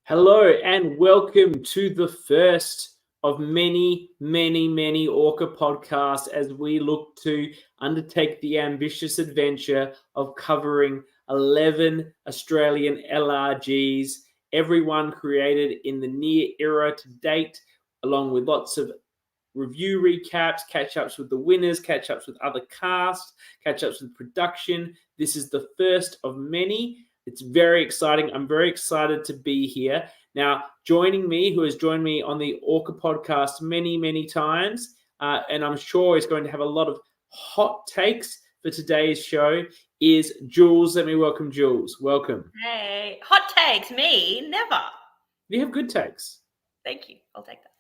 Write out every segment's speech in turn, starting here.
Hello and welcome to the first of many ORCA podcasts as we look to undertake the ambitious adventure of covering 11 Australian LRGs, everyone created in the near era to date, along with lots of review recaps, catch-ups with the winners, catch-ups with other casts, catch-ups with production. This is the first of many. It's very exciting. I'm very excited to be here. Now, joining me, who has joined me on the ORCA podcast many times, and I'm sure is going to have a lot of hot takes for today's show, is Jules. Let me welcome Jules. Welcome. Hey, hot takes, me? Never. You have good takes. Thank you. I'll take that.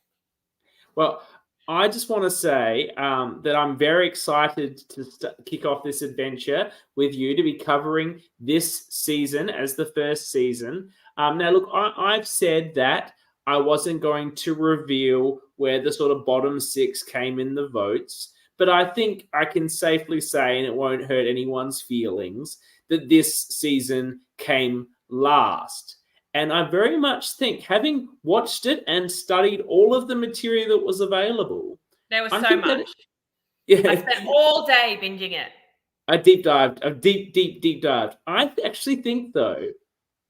Well, I just want to say that I'm very excited to kick off this adventure with you to be covering this season as the first season. Now, look, I've said that I wasn't going to reveal where the sort of bottom six came in the votes, but I think I can safely say, and it won't hurt anyone's feelings, that this season came last. And I very much think, having watched it and studied all of the material that was available. There was so much. I spent all day binging it. I deep dived. I actually think, though,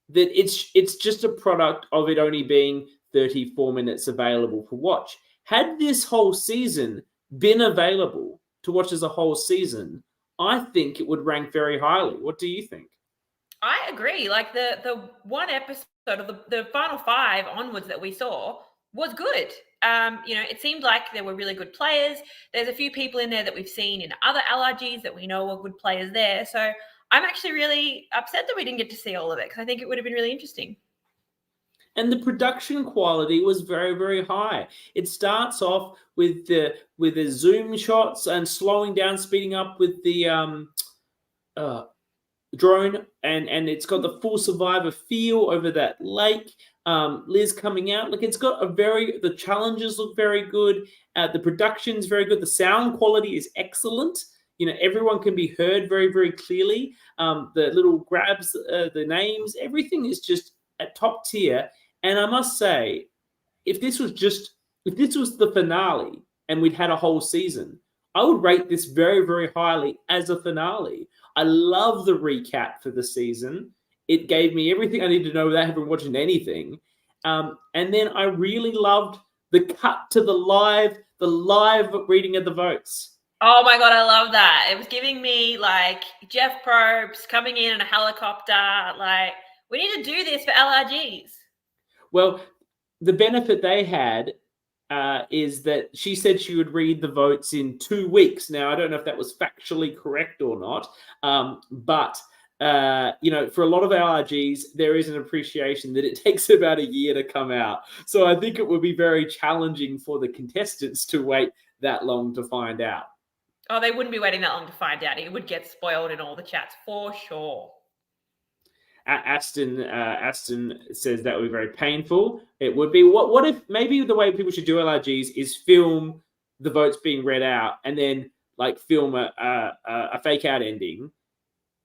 that it's just a product of it only being 34 minutes available for watch. Had this whole season been available to watch as a whole season, I think it would rank very highly. What do you think? I agree. Like the one episode of the final five onwards that we saw was good. It seemed like there were really good players. There's a few people in there that we've seen in other LRGs that we know are good players there. So I'm actually really upset that we didn't get to see all of it because I think it would have been really interesting. And the production quality was very high. It starts off with the zoom shots and slowing down, speeding up with the drone, and it's got the full Survivor feel over that lake. Liz coming out, like it's got the challenges look very good. The production's very good. The sound quality is excellent. Everyone can be heard very clearly. The little grabs, the names, everything is just at top tier. And I must say, if this was the finale and we'd had a whole season, I would rate this very highly as a finale. I love the recap for the season. It gave me everything I needed to know without having watched anything. And then I really loved the cut to the live reading of the votes. Oh my God, I love that. It was giving me like Jeff Probst coming in a helicopter. Like, we need to do this for LRGs. Well, the benefit they had is that she said she would read the votes in 2 weeks. Now, I don't know if that was factually correct or not, but for a lot of LRGs, there is an appreciation that it takes about a year to come out. So I think it would be very challenging for the contestants to wait that long to find out. Oh, they wouldn't be waiting that long to find out. It would get spoiled in all the chats for sure. Aston says that would be very painful. It would be. What if maybe the way people should do LRGs is film the votes being read out and then like film a fake out ending.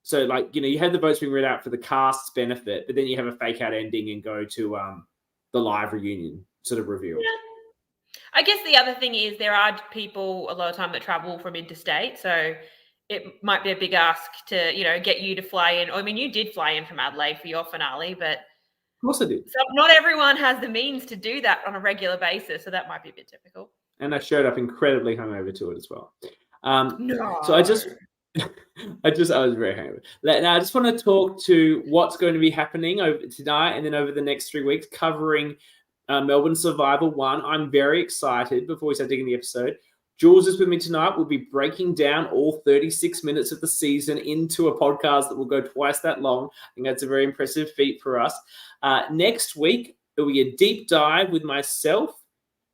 So you have the votes being read out for the cast's benefit, but then you have a fake out ending and go to the live reunion sort of reveal. Yeah. I guess the other thing is there are people a lot of time that travel from interstate, so it might be a big ask to, get you to fly in. I mean, you did fly in from Adelaide for your finale, but of course I did. So not everyone has the means to do that on a regular basis, so that might be a bit difficult. And I showed up incredibly hungover to it as well. No. So I was very hungover. Now I just want to talk to what's going to be happening over tonight and then over the next 3 weeks, covering Melbourne Survivor 1. I'm very excited. Before we start digging the episode, Jules is with me tonight. We'll be breaking down all 36 minutes of the season into a podcast that will go twice that long. I think that's a very impressive feat for us. Next week, it will be a deep dive with myself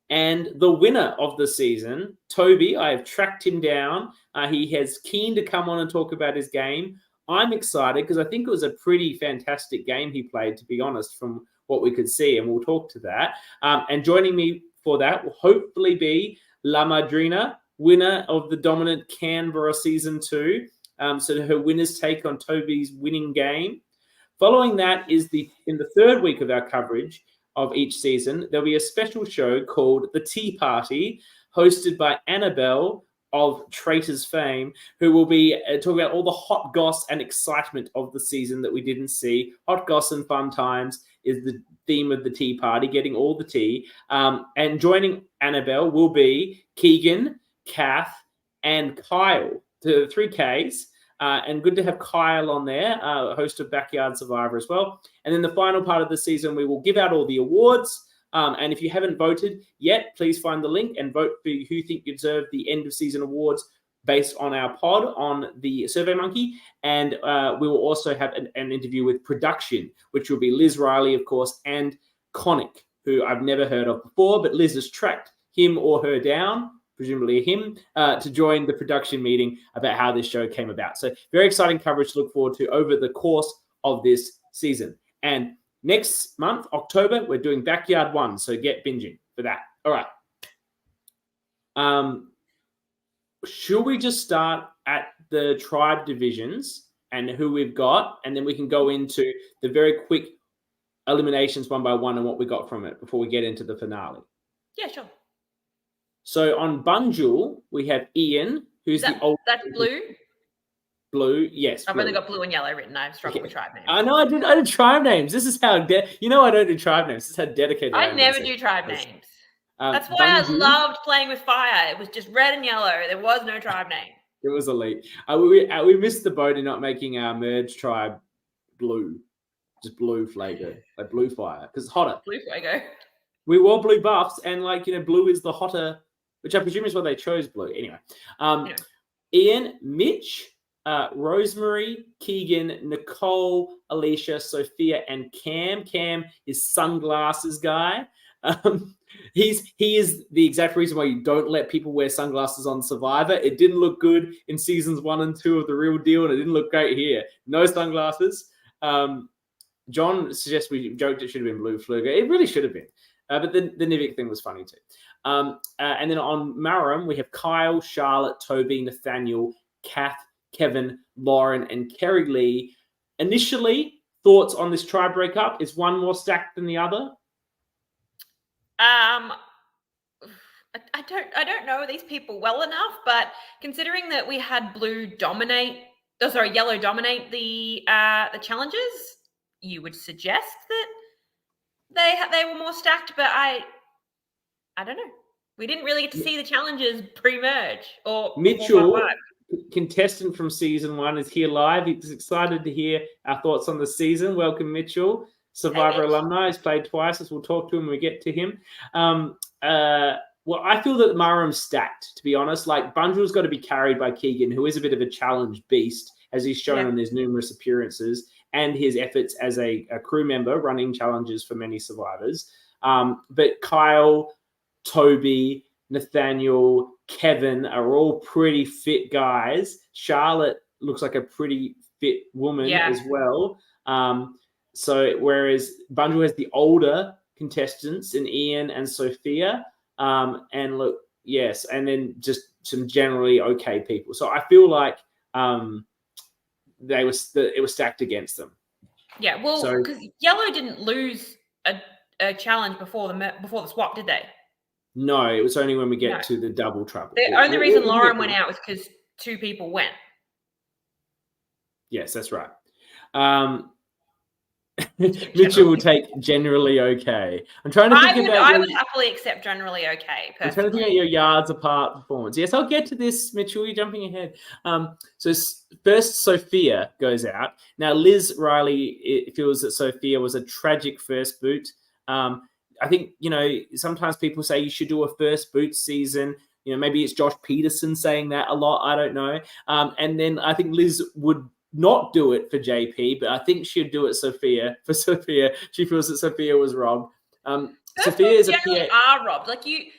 and the winner of the season, Toby. I have tracked him down. He is keen to come on and talk about his game. I'm excited because I think it was a pretty fantastic game he played, to be honest, from what we could see, and we'll talk to that. And joining me for that will hopefully be La Madrina, winner of the dominant Canberra Season 2. So her winner's take on Toby's winning game. Following that is in the third week of our coverage of each season, there'll be a special show called The Tea Party, hosted by Annabelle of Traitors fame, who will be talking about all the hot goss and excitement of the season that we didn't see. Hot goss and fun times is the theme of the tea party, getting all the tea. And joining Annabelle will be Keegan, Kath, and Kyle, the 3Ks. And good to have Kyle on there, host of Backyard Survivor as well. And then the final part of the season, we will give out all the awards. And if you haven't voted yet, please find the link and vote for who you think deserve the end of season awards based on our pod on the SurveyMonkey. And we will also have an interview with production, which will be Liz Riley, of course, and Connick, who I've never heard of before, but Liz has tracked him or her down, presumably him, to join the production meeting about how this show came about. So very exciting coverage to look forward to over the course of this season. And next month, October, we're doing Backyard 1, so get binging for that. All right. Should we just start at the tribe divisions and who we've got, and then we can go into the very quick eliminations one by one and what we got from it before we get into the finale? Yeah, sure. So on Bunjul, we have Ian, who's the old. That's blue? Blue, yes. I've blue. only got blue and yellow written. I've struggled with tribe names. I know I did tribe names. This is how I don't do tribe names. This is how dedicated I am. I never do tribe names. That's why I loved playing with fire. It was just red and yellow. There was no tribe name. It was elite. We missed the boat in not making our merge tribe blue. Just blue flago. Like blue fire. Because it's hotter. Blue flago. We wore blue buffs and blue is the hotter, which I presume is why they chose blue. Anyway. Ian, Mitch, Rosemary, Keegan, Nicole, Alicia, Sophia, and Cam. Cam is sunglasses guy. He is the exact reason why you don't let people wear sunglasses on Survivor. It didn't look good in seasons 1 and 2 of The Real Deal, and it didn't look great here. No sunglasses. John suggests we joked it should have been blue fluga. It really should have been. But the Nivik thing was funny too. And then on Maram, we have Kyle, Charlotte, Toby, Nathaniel, Kath, Kevin, Lauren, and Kerry Lee. Initially, thoughts on this tribe breakup? Is one more stacked than the other? I don't know these people well enough, but considering that we had yellow dominate the challenges, you would suggest that they were more stacked, but I don't know. We didn't really get to see the challenges pre-merge or Mitchell, contestant from season 1, is here live. He's excited to hear our thoughts on the season. Welcome, Mitchell. Survivor alumni. He's played twice, as we'll talk to him when we get to him. Well, I feel that Maram's stacked, to be honest. Like, Bunjul's got to be carried by Keegan, who is a bit of a challenge beast, as he's shown on his numerous appearances, and his efforts as a crew member running challenges for many survivors. But Kyle, Toby, Nathaniel, Kevin are all pretty fit guys. Charlotte looks like a pretty fit woman as well. So whereas Bunjul has the older contestants in Ian and Sophia, and look, yes, and then just some generally okay people. So I feel like it was stacked against them. Yeah, well, because Yellow didn't lose a challenge before the swap, did they? No, it was only when we get to the double trouble. The only reason Lauren went out was because 2 people went. Yes, that's right. Mitchell will take generally okay. I'm trying to think about. I would happily accept generally okay. Personally. I'm trying to think about your yards apart performance. Yes, I'll get to this, Mitchell. You're jumping ahead. So first, Sophia goes out. Now, Liz Riley feels that Sophia was a tragic first boot. I think, sometimes people say you should do a first boot season. Maybe it's Josh Peterson saying that a lot. I don't know. And then I think Liz would not do it for JP, but I think she'd do it for Sophia. She feels that Sophia was robbed. Sophia is generally are robbed. Like you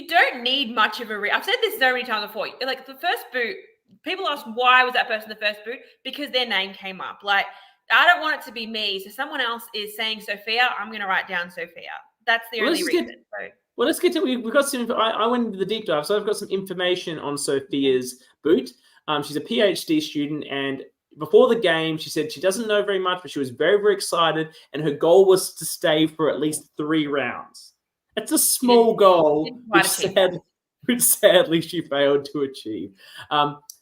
don't need much of a I've said this so many times before. Like the first boot, people ask why was that person the first boot? Because their name came up. Like I don't want it to be me. So someone else is saying Sophia, I'm going to write down Sophia. That's the only reason. Well, let's get to we've got some. I went into the deep dive, so I've got some information on Sophia's boot. She's a PhD student, and before the game, she said she doesn't know very much, but she was very, very excited, and her goal was to stay for at least 3 rounds. That's a small goal, which sadly she failed to achieve.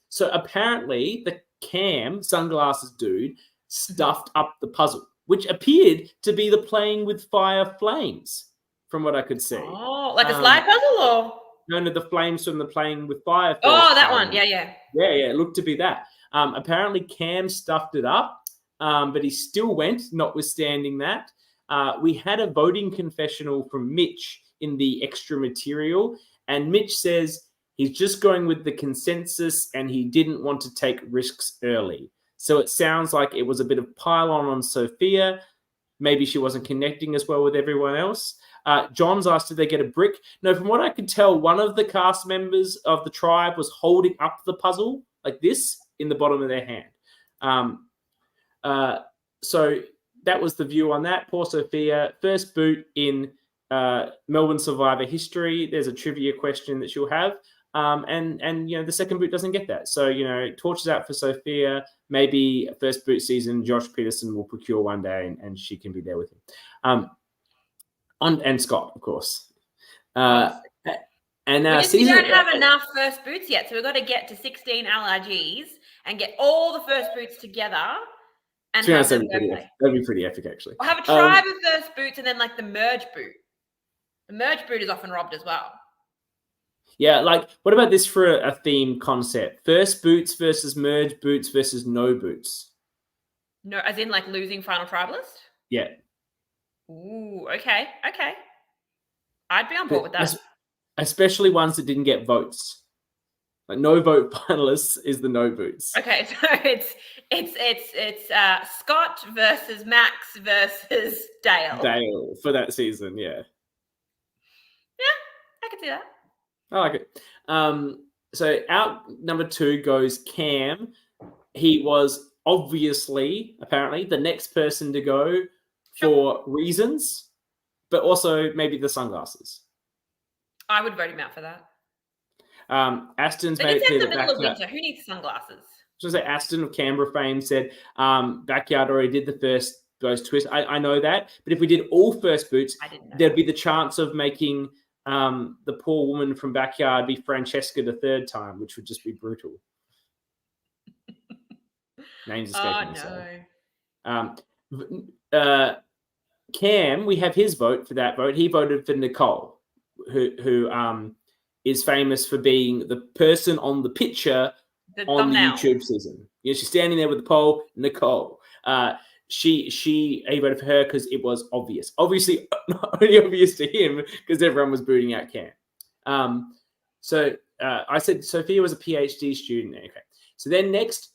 So apparently the Cam sunglasses dude stuffed up the puzzle, which appeared to be the playing with fire flames, from what I could see. Oh, like a slide puzzle, or no, the flames from the playing with fire. Oh, that one. Yeah. It looked to be that. Apparently Cam stuffed it up, but he still went, notwithstanding that. We had a voting confessional from Mitch in the extra material, and Mitch says he's just going with the consensus and he didn't want to take risks early. So it sounds like it was a bit of pile on Sophia. Maybe she wasn't connecting as well with everyone else. John's asked, did they get a brick? No, from what I could tell, one of the cast members of the tribe was holding up the puzzle like this in the bottom of their hand. So that was the view on that. Poor Sophia. First boot in Melbourne Survivor history. There's a trivia question that she'll have. And the second boot doesn't get that. So, torches out for Sophia. Maybe first boot season, Josh Peterson will procure one day and she can be there with him. And Scott, of course. We don't have enough first boots yet, so we've got to get to 16 LRGs and get all the first boots together. And that'd be pretty epic, actually. We'll have a tribe of first boots and then like the merge boot. The merge boot is often robbed as well. Yeah, what about this for a theme concept? First boots versus merge boots versus no boots. No, as in like losing final tribalist? Yeah. Ooh, okay. I'd be on board with that. Especially ones that didn't get votes. Like no vote finalists is the no boots. Okay, so it's Scott versus Max versus Dale. Dale for that season, yeah. Yeah, I could see that. I like it. So out number 2 goes Cam. He was obviously, apparently, the next person to go for reasons, but also maybe the sunglasses. I would vote him out for that. Aston's made it clear that middle of winter. Who needs sunglasses? So say Aston of Canberra fame said Backyard already did the first those twists. I know that, but if we did all first boots, there'd be the chance of making the poor woman from Backyard be Francesca the third time, which would just be brutal. Names escaping me. Cam, we have his vote for that vote. He voted for Nicole, who is famous for being the person on the picture on the YouTube season. She's standing there with the pole, Nicole. He voted for her because it was obvious. Obviously, not only obvious to him because everyone was booting out Cam. So I said Sophia was a PhD student. Okay. So then next,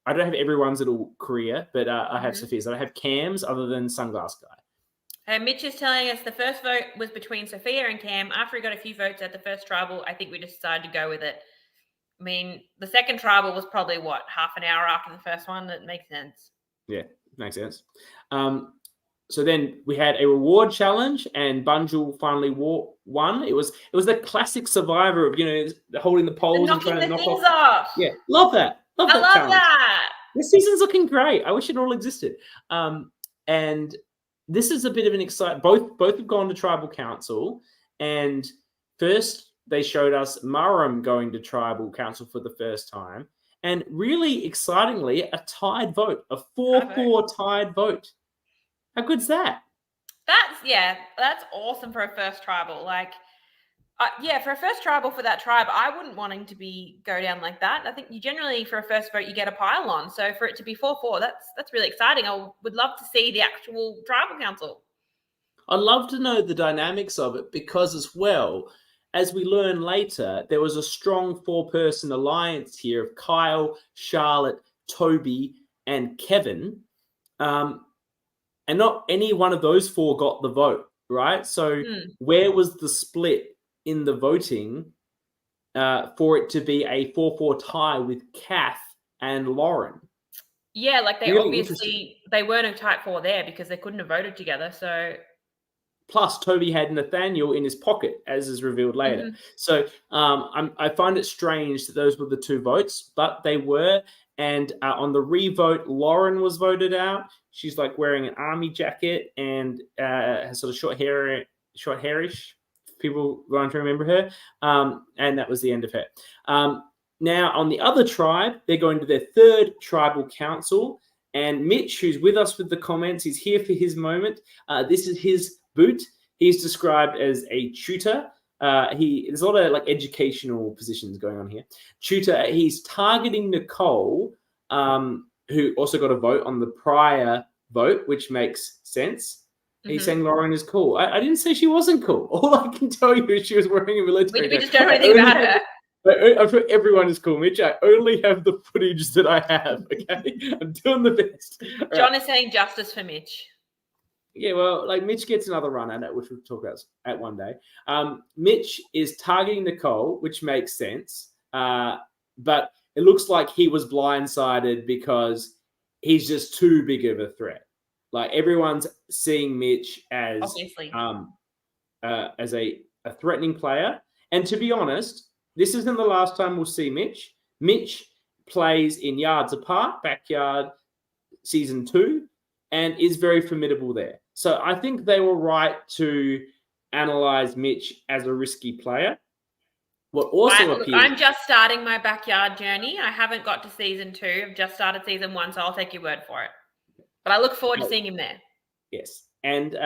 I don't have everyone's little career, but I have Sophia's. I have Cam's other than Sunglass Guy. Mitch is telling us the first vote was between Sophia and Cam. After he got a few votes at the first tribal, I think we just decided to go with it. I mean, the second tribal was probably, half an hour after the first one? That makes sense. Yeah, makes sense. So then we had a reward challenge, and Bunjil finally won. It was the classic Survivor of holding the poles and trying to knock off. Yeah, love that. I love that. This season's looking great. I wish it all existed. And this is a bit of an exciting. Both have gone to tribal council, and first they showed us Maram going to tribal council for the first time, and really excitingly, a tied vote, a 4-4 tied vote. How good's that? That's awesome for a first tribal. For a first tribal for that tribe, I wouldn't want him to go down like that. I think you generally, for a first vote, you get a pile on. So for it to be 4-4, that's really exciting. I would love to see the actual tribal council. I'd love to know the dynamics of it because, as well, as we learn later, there was a strong 4-person alliance here of Kyle, Charlotte, Toby, and Kevin. And not any one of those 4 got the vote, right? So where was the split in the voting for it to be a 4-4 tie with Kath and Lauren? Yeah, they weren't a type 4 there because they couldn't have voted together. So plus Toby had Nathaniel in his pocket, as is revealed later. So I find it strange that those were the 2 votes, but they were. And on the revote, Lauren was voted out. She's like wearing an army jacket and has sort of short hairish. People going to remember her. And that was the end of her. Now, on the other tribe, they're going to their third tribal council. And Mitch, who's with us with the comments, is here for his moment. This is his boot. He's described as a tutor. There's a lot of like educational positions going on here. Tutor. He's targeting Nicole, who also got a vote on the prior vote, which makes sense. He's saying Lauren is cool. I didn't say she wasn't cool. All I can tell you is she was wearing a military. We just don't know anything about her. I'm sure everyone is cool, Mitch. I only have the footage that I have. Okay, I'm doing the best. John is saying justice for Mitch. Yeah, well, like Mitch gets another run at it, which we'll talk about at one day. Mitch is targeting Nicole, which makes sense. But it looks like he was blindsided because he's just too big of a threat. Like everyone's seeing Mitch as obviously as a threatening player. And to be honest, this isn't the last time we'll see Mitch. Mitch plays in Yards Apart, Backyard Season 2, and is very formidable there. So I think they were right to analyze Mitch as a risky player. What also appears... I'm just starting my Backyard journey. I haven't got to Season 2. I've just started Season 1, so I'll take your word for it. But I look forward to seeing him there. Yes. And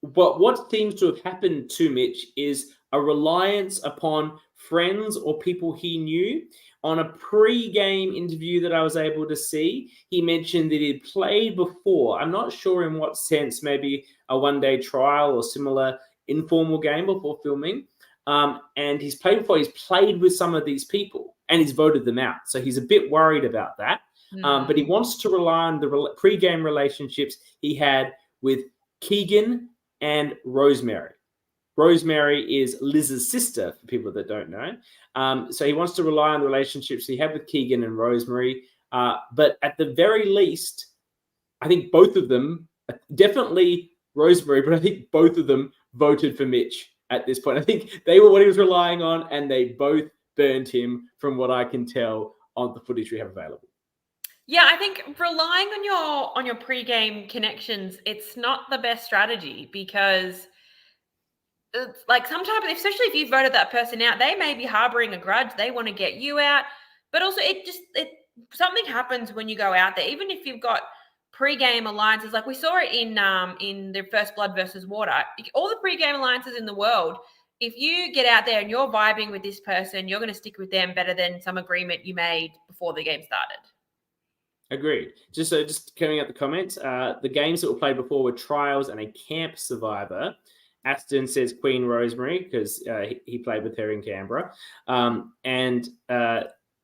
what seems to have happened to Mitch is a reliance upon friends or people he knew. On a pre-game interview that I was able to see, he mentioned that he'd played before. I'm not sure in what sense, maybe a one-day trial or similar informal game before filming. And he's played before. He's played with some of these people and he's voted them out. So he's a bit worried about that. But he wants to rely on the pre-game relationships he had with Keegan and Rosemary. Rosemary is Liz's sister, for people that don't know. So he wants to rely on the relationships he had with Keegan and Rosemary. But at the very least, I think both of them, definitely Rosemary, but I think both of them voted for Mitch at this point. I think they were what he was relying on, and they both burned him from what I can tell on the footage we have available. Yeah, I think relying on your pre-game connections, it's not the best strategy because like sometimes, especially if you voted that person out, they may be harboring a grudge. They want to get you out, but also something happens when you go out there. Even if you've got pre-game alliances, like we saw it in the First Blood versus Water, all the pre-game alliances in the world. If you get out there and you're vibing with this person, you're going to stick with them better than some agreement you made before the game started. Agreed. Just coming out the comments, the games that were played before were Trials and a Camp Survivor. Aston says Queen Rosemary because he played with her in Canberra. And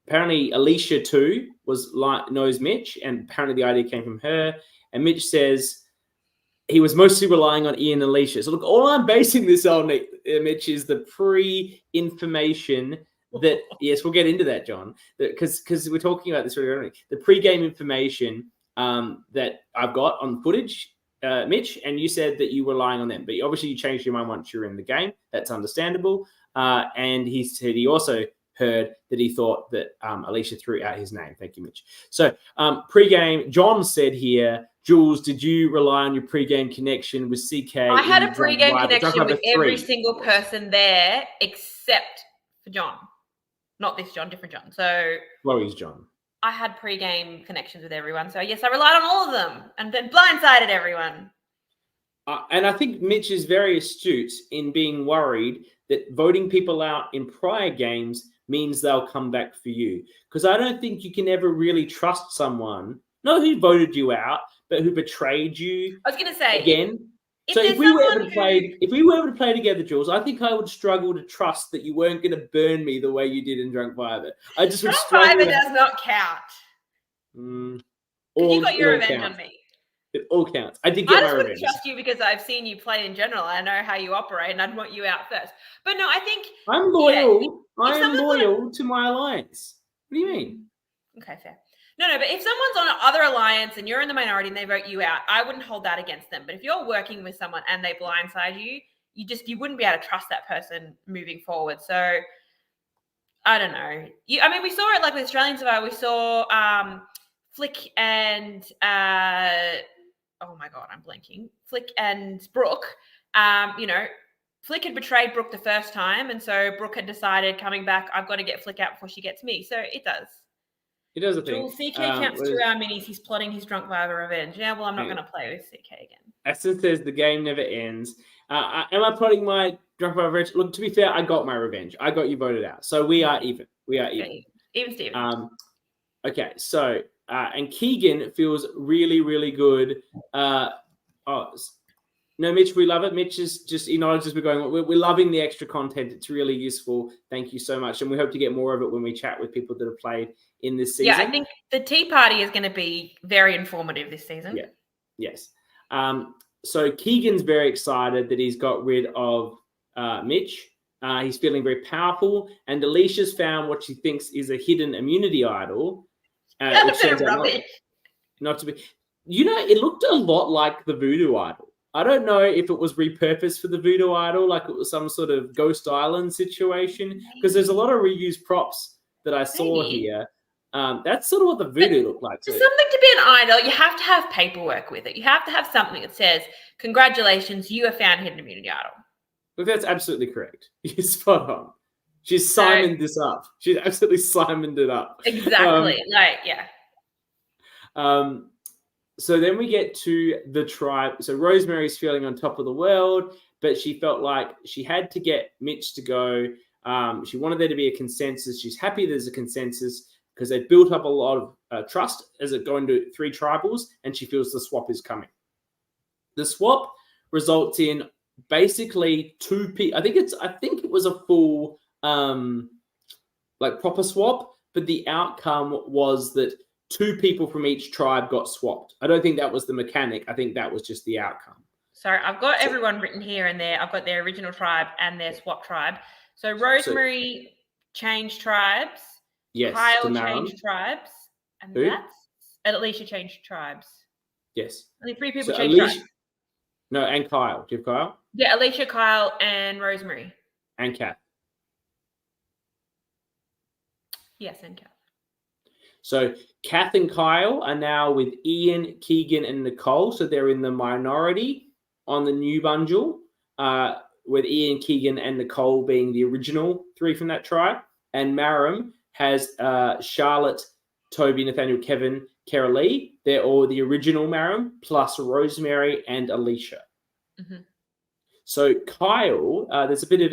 apparently Alicia too knows Mitch, and apparently the idea came from her. And Mitch says he was mostly relying on Ian and Alicia. So look, all I'm basing this on, Mitch, is the pre-information that, yes, we'll get into that, John, because we're talking about this really early. The pre-game information that I've got on footage, Mitch, and you said that you were relying on them, but obviously you changed your mind once you're in the game. That's understandable. And he said he also heard that he thought that Alicia threw out his name. Thank you, Mitch. So pre-game, John said here, Jules, did you rely on your pre-game connection with CK? I had a pre-game connection with every single person there except for John. Not this John, different John. So Chloe's John. I had pre-game connections with everyone. So, yes, I relied on all of them and then blindsided everyone. And I think Mitch is very astute in being worried that voting people out in prior games means they'll come back for you. Because I don't think you can ever really trust someone, not who voted you out, but who betrayed you. I was going to say. Again. So if we were able to play together, Jules, I think I would struggle to trust that you weren't going to burn me the way you did in Drunk Fiverr. I just would struggle. Drunk Fiverr does not count. You got your revenge on me. It all counts. I did get my revenge. I just wouldn't trust you because I've seen you play in general. I know how you operate, and I'd want you out first. But no, I think I'm loyal. I am loyal to my alliance. What do you mean? Okay, fair. No, but if someone's on another alliance and you're in the minority and they vote you out, I wouldn't hold that against them. But if you're working with someone and they blindside you, you wouldn't be able to trust that person moving forward. So I don't know. I mean, we saw it like with Australian Survivor. We saw Flick and oh my god, I'm blanking. Flick and Brooke. You know, Flick had betrayed Brooke the first time, and so Brooke had decided coming back, I've got to get Flick out before she gets me. So it does. It does a thing. Jules, CK counts 2 hour minis. He's plotting his drunk Survivor revenge. Yeah, well, I'm not going to play with CK again. Aston says the game never ends. Am I plotting my drunk Survivor revenge? Look, to be fair, I got my revenge. I got you voted out. So we are even. We are even. Okay. Even Steven. Okay, so and Keegan feels really, really good. No, Mitch, we love it. Mitch is just acknowledges we're going. We're loving the extra content. It's really useful. Thank you so much, and we hope to get more of it when we chat with people that have played in this season. Yeah, I think the tea party is going to be very informative this season. Yeah. Yes. So Keegan's very excited that he's got rid of Mitch. He's feeling very powerful, and Alicia's found what she thinks is a hidden immunity idol. Which turns out not to be. You know, it looked a lot like the voodoo idol. I don't know if it was repurposed for the voodoo idol, like it was some sort of Ghost Island situation, because there's a lot of reused props that I saw here. That's sort of what the voodoo looked like too. For something to be an idol, you have to have paperwork with it. You have to have something that says, congratulations, you have found hidden immunity idol. Look, that's absolutely correct. You're spot on. She's Simoned this up. She's absolutely Simoned it up. Exactly. So then we get to the tribe. So Rosemary's feeling on top of the world, but she felt like she had to get Mitch to go. She wanted there to be a consensus. She's happy there's a consensus because they built up a lot of trust as it going to 3 tribals, and she feels the swap is coming. The swap results in basically 2 people. I think it was a full proper swap, but the outcome was that 2 people from each tribe got swapped. I don't think that was the mechanic. I think that was just the outcome. Sorry, I've got everyone written here and there. I've got their original tribe and their swap tribe. So Rosemary changed tribes. Yes. Kyle changed tribes. And Who? And Alicia changed tribes. Yes. Only 3 people changed tribes. No, and Kyle. Do you have Kyle? Yeah, Alicia, Kyle, and Rosemary. And Kath. Yes, and Kath. So Kath and Kyle are now with Ian, Keegan, and Nicole. So they're in the minority on the new bundle, with Ian, Keegan, and Nicole being the original 3 from that tribe. And Maram has Charlotte, Toby, Nathaniel, Kevin, Kara Lee. They're all the original Maram, plus Rosemary and Alicia. Mm-hmm. So Kyle, there's a bit of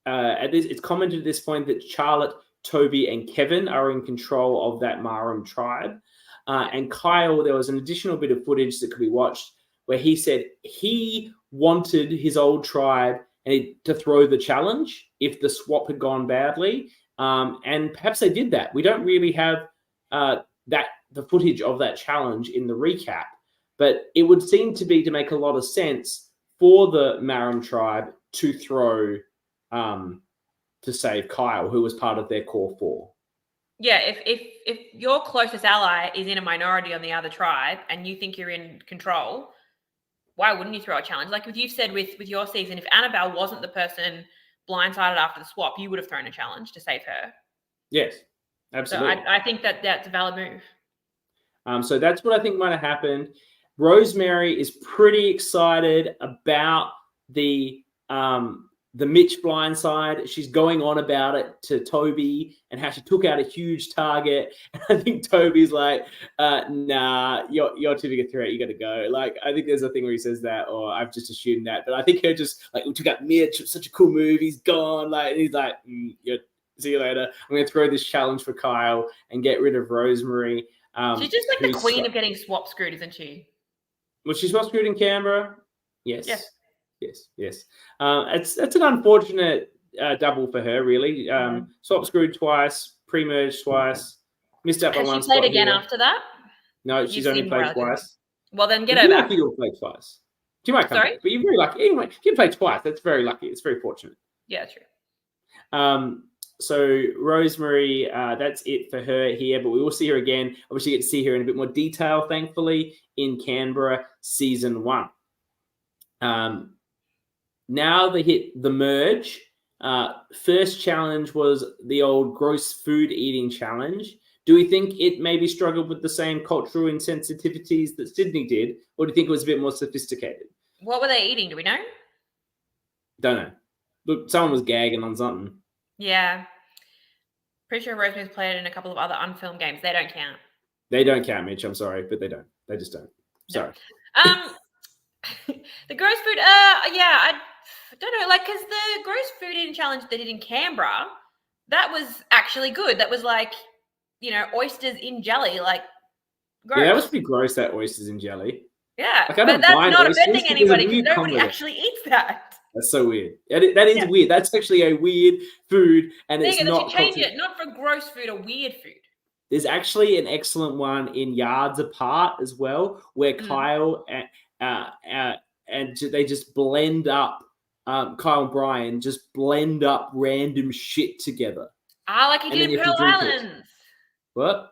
it's commented at this point that Charlotte, Toby, and Kevin are in control of that Maram tribe. And Kyle, there was an additional bit of footage that could be watched where he said he wanted his old tribe to throw the challenge if the swap had gone badly. And perhaps they did that. We don't really have the footage of that challenge in the recap, but it would seem to make a lot of sense for the Maram tribe to throw to save Kyle, who was part of their core 4. Yeah, if your closest ally is in a minority on the other tribe and you think you're in control, why wouldn't you throw a challenge? Like you've said with your season, if Annabelle wasn't the person blindsided after the swap, you would have thrown a challenge to save her. Yes, absolutely. So I think that's a valid move. So that's what I think might have happened. Rosemary is pretty excited about the Mitch blindside. She's going on about it to Toby and how she took out a huge target. And I think Toby's like, nah, you're too big a threat. You got to go. Like, I think there's a thing where he says that, or I've just assumed that. But I think her just like, we took out Mitch. It's such a cool move. He's gone. Like, and he's like, see you later. I'm going to throw this challenge for Kyle and get rid of Rosemary. She's just like the queen of getting swap screwed, isn't she? Was she swap screwed in Canberra? Yes. Yes. It's an unfortunate double for her, really. Swap screwed twice, pre-merged twice, missed out by one spot. She played again here. After that? No, she's only played twice. Well, then get her back. You'll play twice. She might come back, but you're very lucky. Anyway, you play twice. That's very lucky. It's very fortunate. Yeah, true. So Rosemary, that's it for her here, but we will see her again. Obviously, get to see her in a bit more detail, thankfully, in Canberra season 1. Now they hit the merge. First challenge was the old gross food eating challenge. Do we think it maybe struggled with the same cultural insensitivities that Sydney did, or do you think it was a bit more sophisticated? What were they eating? Do we know? Don't know. Look, someone was gagging on something. Yeah. Pretty sure Rosemary's played in a couple of other unfilmed games. They don't count. They don't count, Mitch. I'm sorry, but they don't. They just don't. Sorry. The gross food, I don't know, like, because the gross food eating challenge they did in Canberra, that was actually good. That was like, oysters in jelly, like, gross. Yeah, that was pretty gross, that oysters in jelly. Yeah, like, I but don't that's mind not oysters offending because anybody it's a because weird nobody combo. actually eats that. That's so weird. That is weird. That's actually a weird food, and There it's you go, they not should change cultural. it, not for gross food or weird food. There's actually an excellent one in Yards Apart as well, where Kyle and they just blend up. Kyle and Brian just blend up random shit together. Like he did in Pearl Islands. What?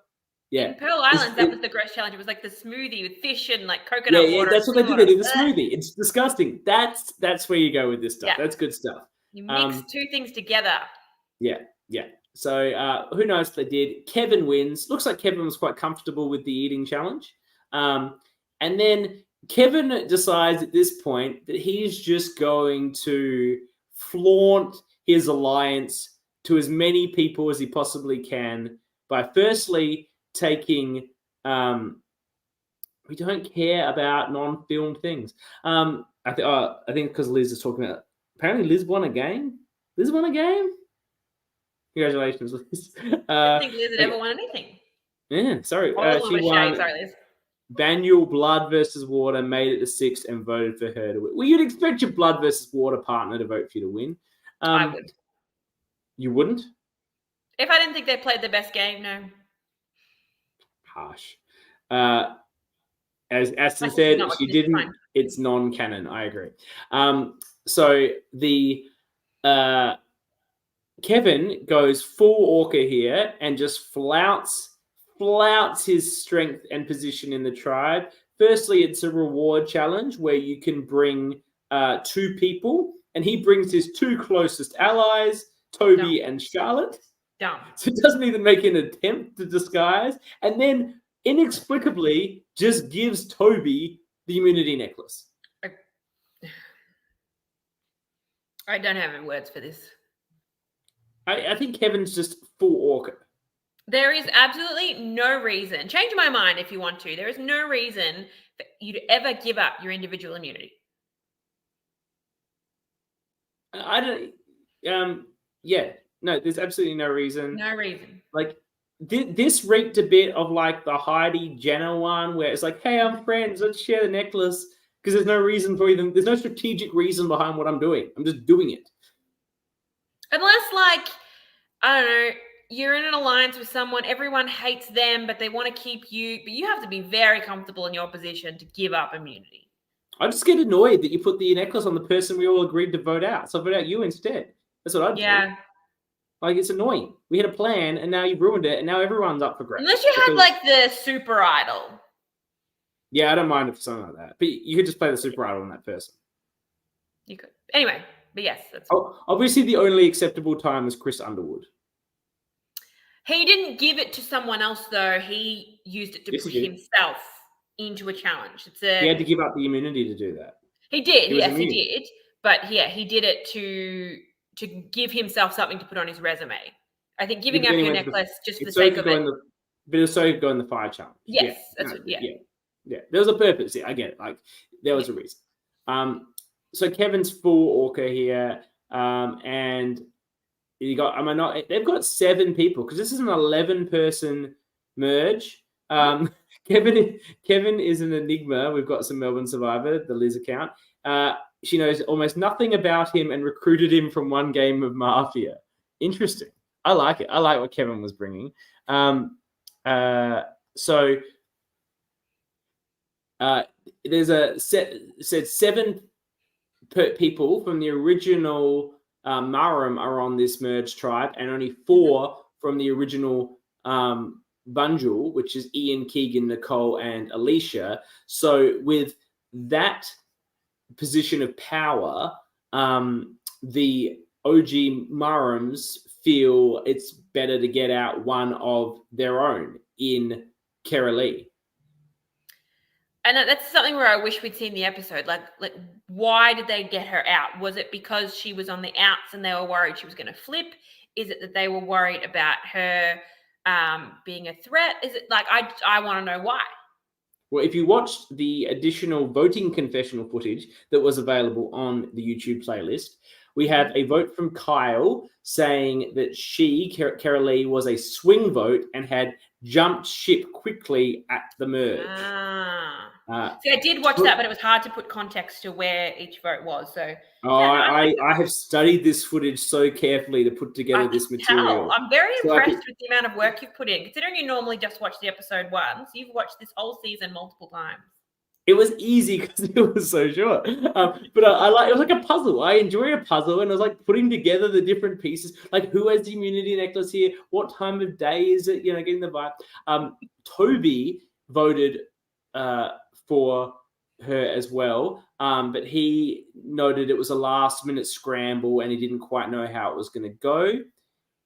Yeah. In Pearl Islands, that was the gross challenge. It was like the smoothie with fish and like coconut water. Yeah, that's what they did. They did the smoothie. It's disgusting. That's where you go with this stuff. Yeah. That's good stuff. You mix two things together. Yeah. So who knows if they did. Kevin wins. Looks like Kevin was quite comfortable with the eating challenge. And then Kevin decides at this point that he's just going to flaunt his alliance to as many people as he possibly can by firstly taking we don't care about non-filmed things. I think because Liz is talking about, apparently Liz won a game. Congratulations, Liz. I don't think Liz had ever won anything. Yeah, sorry. She won. Sorry, Liz. Baniel, Blood versus Water, made it the 6th and voted for her to win. Well, you'd expect your Blood versus Water partner to vote for you to win. I would. You wouldn't? If I didn't think they played the best game, no. Harsh. As Aston said, she didn't. Fine. It's non-canon. I agree. So the Kevin goes full orca here and just flouts his strength and position in the tribe. Firstly, it's a reward challenge where you can bring 2 people, and he brings his 2 closest allies, Toby and Charlotte. Dumb. So it doesn't even make an attempt to disguise, and then inexplicably just gives Toby the immunity necklace. I don't have any words for this. I think Kevin's just full orca. There is absolutely no reason. Change my mind if you want to. There is no reason for you to ever give up your individual immunity. No, there's absolutely no reason. No reason. Like, this reeked a bit of like the Heidi Jenner one where it's like, hey, I'm friends, let's share the necklace, because there's no reason for them. There's no strategic reason behind what I'm doing. I'm just doing it. Unless, like, I don't know, you're in an alliance with someone, everyone hates them, but they want to keep you, but you have to be very comfortable in your position to give up immunity. I just get annoyed that you put the necklace on the person we all agreed to vote out. So I vote out you instead. That's what I'd do. Yeah. Like, it's annoying. We had a plan, and now you've ruined it, and now everyone's up for grabs. Unless you had, like, the super idol. Yeah, I don't mind it for something like that. But you could just play the super idol on that person. You could. Anyway, but yes. That's obviously, the only acceptable time is Chris Underwood. He didn't give it to someone else, though. He used it to push himself into a challenge. He had to give up the immunity to do that. He did. Yes, he did. But, yeah, he did it to give himself something to put on his resume. I think giving up your necklace just for the sake of it. But it was so you could go in the fire challenge. Yes, yeah. There was a purpose. Yeah, I get it. Like, there was a reason. So Kevin's full orca here, and you got. They've got 7 people because this is an 11-person merge. Kevin is an enigma. We've got some Melbourne Survivor, the Liz account. She knows almost nothing about him and recruited him from one game of Mafia. Interesting. I like it. I like what Kevin was bringing. So there's said 7 people from the original Marum are on this merged tribe, and only 4 from the original Bunjil, which is Ian, Keegan, Nicole, and Alicia. So with that position of power, the OG Murrums feel it's better to get out one of their own in Keralee. And that's something where I wish we'd seen the episode. Like, why did they get her out? Was it because she was on the outs and they were worried she was going to flip? Is it that they were worried about her being a threat? Is it like I want to know why? Well, if you watched the additional voting confessional footage that was available on the YouTube playlist, we have a vote from Kyle saying that she, Keralee, was a swing vote and had jumped ship quickly at the merge. See, I did watch that, but it was hard to put context to where each vote was. So I have studied this footage so carefully to put together this material. I'm very impressed with the amount of work you've put in. Considering you normally just watch the episode once, you've watched this whole season multiple times. It was easy because it was so short, but I like it was like a puzzle. I enjoy a puzzle, and I was like putting together the different pieces. Like, who has the immunity necklace here? What time of day is it? You know, getting the vibe. Toby voted for her as well, but he noted it was a last-minute scramble, and he didn't quite know how it was going to go.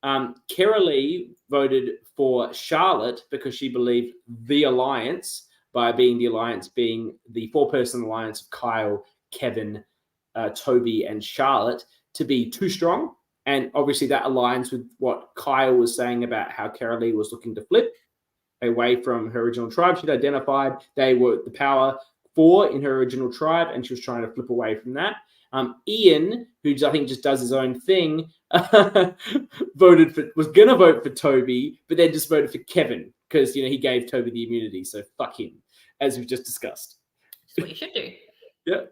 Keralee voted for Charlotte because she believed the alliance, by being the alliance being the four-person alliance of Kyle, Kevin, Toby, and Charlotte, to be too strong. And obviously that aligns with what Kyle was saying about how Keralee was looking to flip away from her original tribe. She'd identified they were the power four in her original tribe, and she was trying to flip away from that. Ian, who I think just does his own thing, was going to vote for Toby, but then just voted for Kevin because, he gave Toby the immunity. So fuck him, as we've just discussed. That's what you should do. Yeah.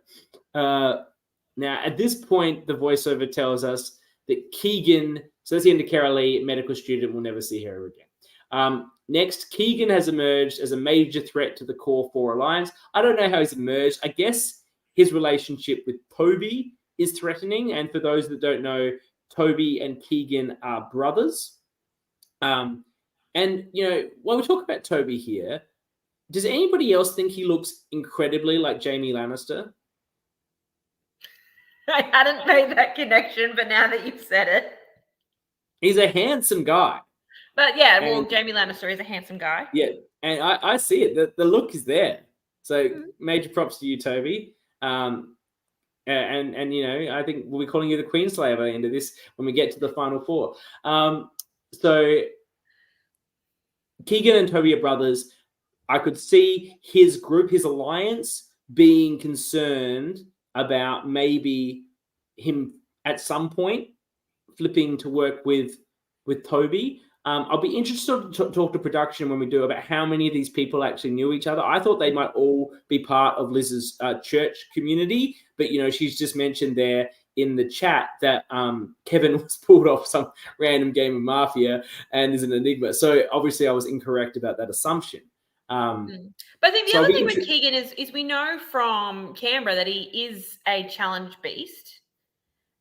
Now, at this point, the voiceover tells us that Keegan, so that's the end of Keralee, medical student, we'll never see her again. Next, Keegan has emerged as a major threat to the Core 4 Alliance. I don't know how he's emerged. I guess his relationship with Toby is threatening. And for those that don't know, Toby and Keegan are brothers. And, when we talk about Toby here, does anybody else think he looks incredibly like Jaime Lannister? I hadn't made that connection, but now that you've said it. He's a handsome guy. But yeah, well, Jaime Lannister is a handsome guy. Yeah, and I see it. The look is there. So major props to you, Toby. And I think we'll be calling you the Queenslayer by the end of this when we get to the final four. So Keegan and Toby are brothers. I could see his group, his alliance, being concerned about maybe him at some point flipping to work with Toby. I'll be interested to talk to production when we do about how many of these people actually knew each other. I thought they might all be part of Liz's church community, but she's just mentioned there in the chat that Kevin was pulled off some random game of Mafia and is an enigma. So obviously I was incorrect about that assumption. But I think the other thing with Keegan is we know from Canberra that he is a challenge beast.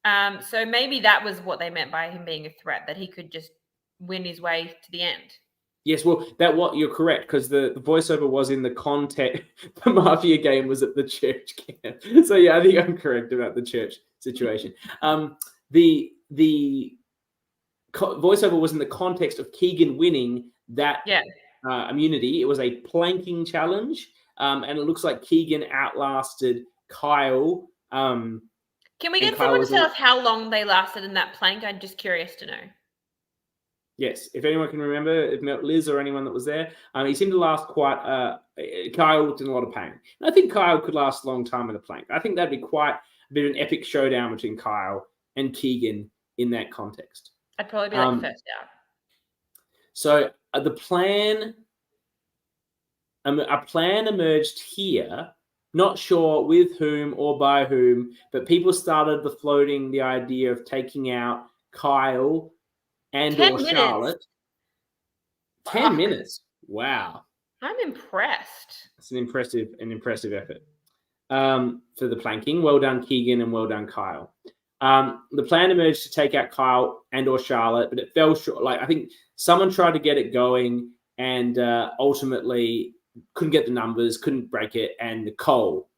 So maybe that was what they meant by him being a threat, that he could just win his way to the end. Yes, well, you're correct, because the voiceover was in the context. The Mafia game was at the church camp. So yeah, I think I'm correct about the church situation. The voiceover was in the context of Keegan winning that immunity. It was a planking challenge, and it looks like Keegan outlasted Kyle. Can we get someone to tell us how long they lasted in that plank? I'm just curious to know. Yes, if anyone can remember, if Liz or anyone that was there, he seemed to last quite. Kyle looked in a lot of pain, and I think Kyle could last a long time in a plank. I think that'd be quite a bit of an epic showdown between Kyle and Keegan in that context. I'd probably be like the first out. So the plan, a plan emerged here. Not sure with whom or by whom, but people started floating the idea of taking out Kyle and or Charlotte. 10 minutes. Wow. I'm impressed. It's an impressive effort for the planking. Well done, Keegan, and well done, Kyle. The plan emerged to take out Kyle and or Charlotte, but it fell short. Like, I think someone tried to get it going and ultimately couldn't get the numbers, couldn't break it, and Nicole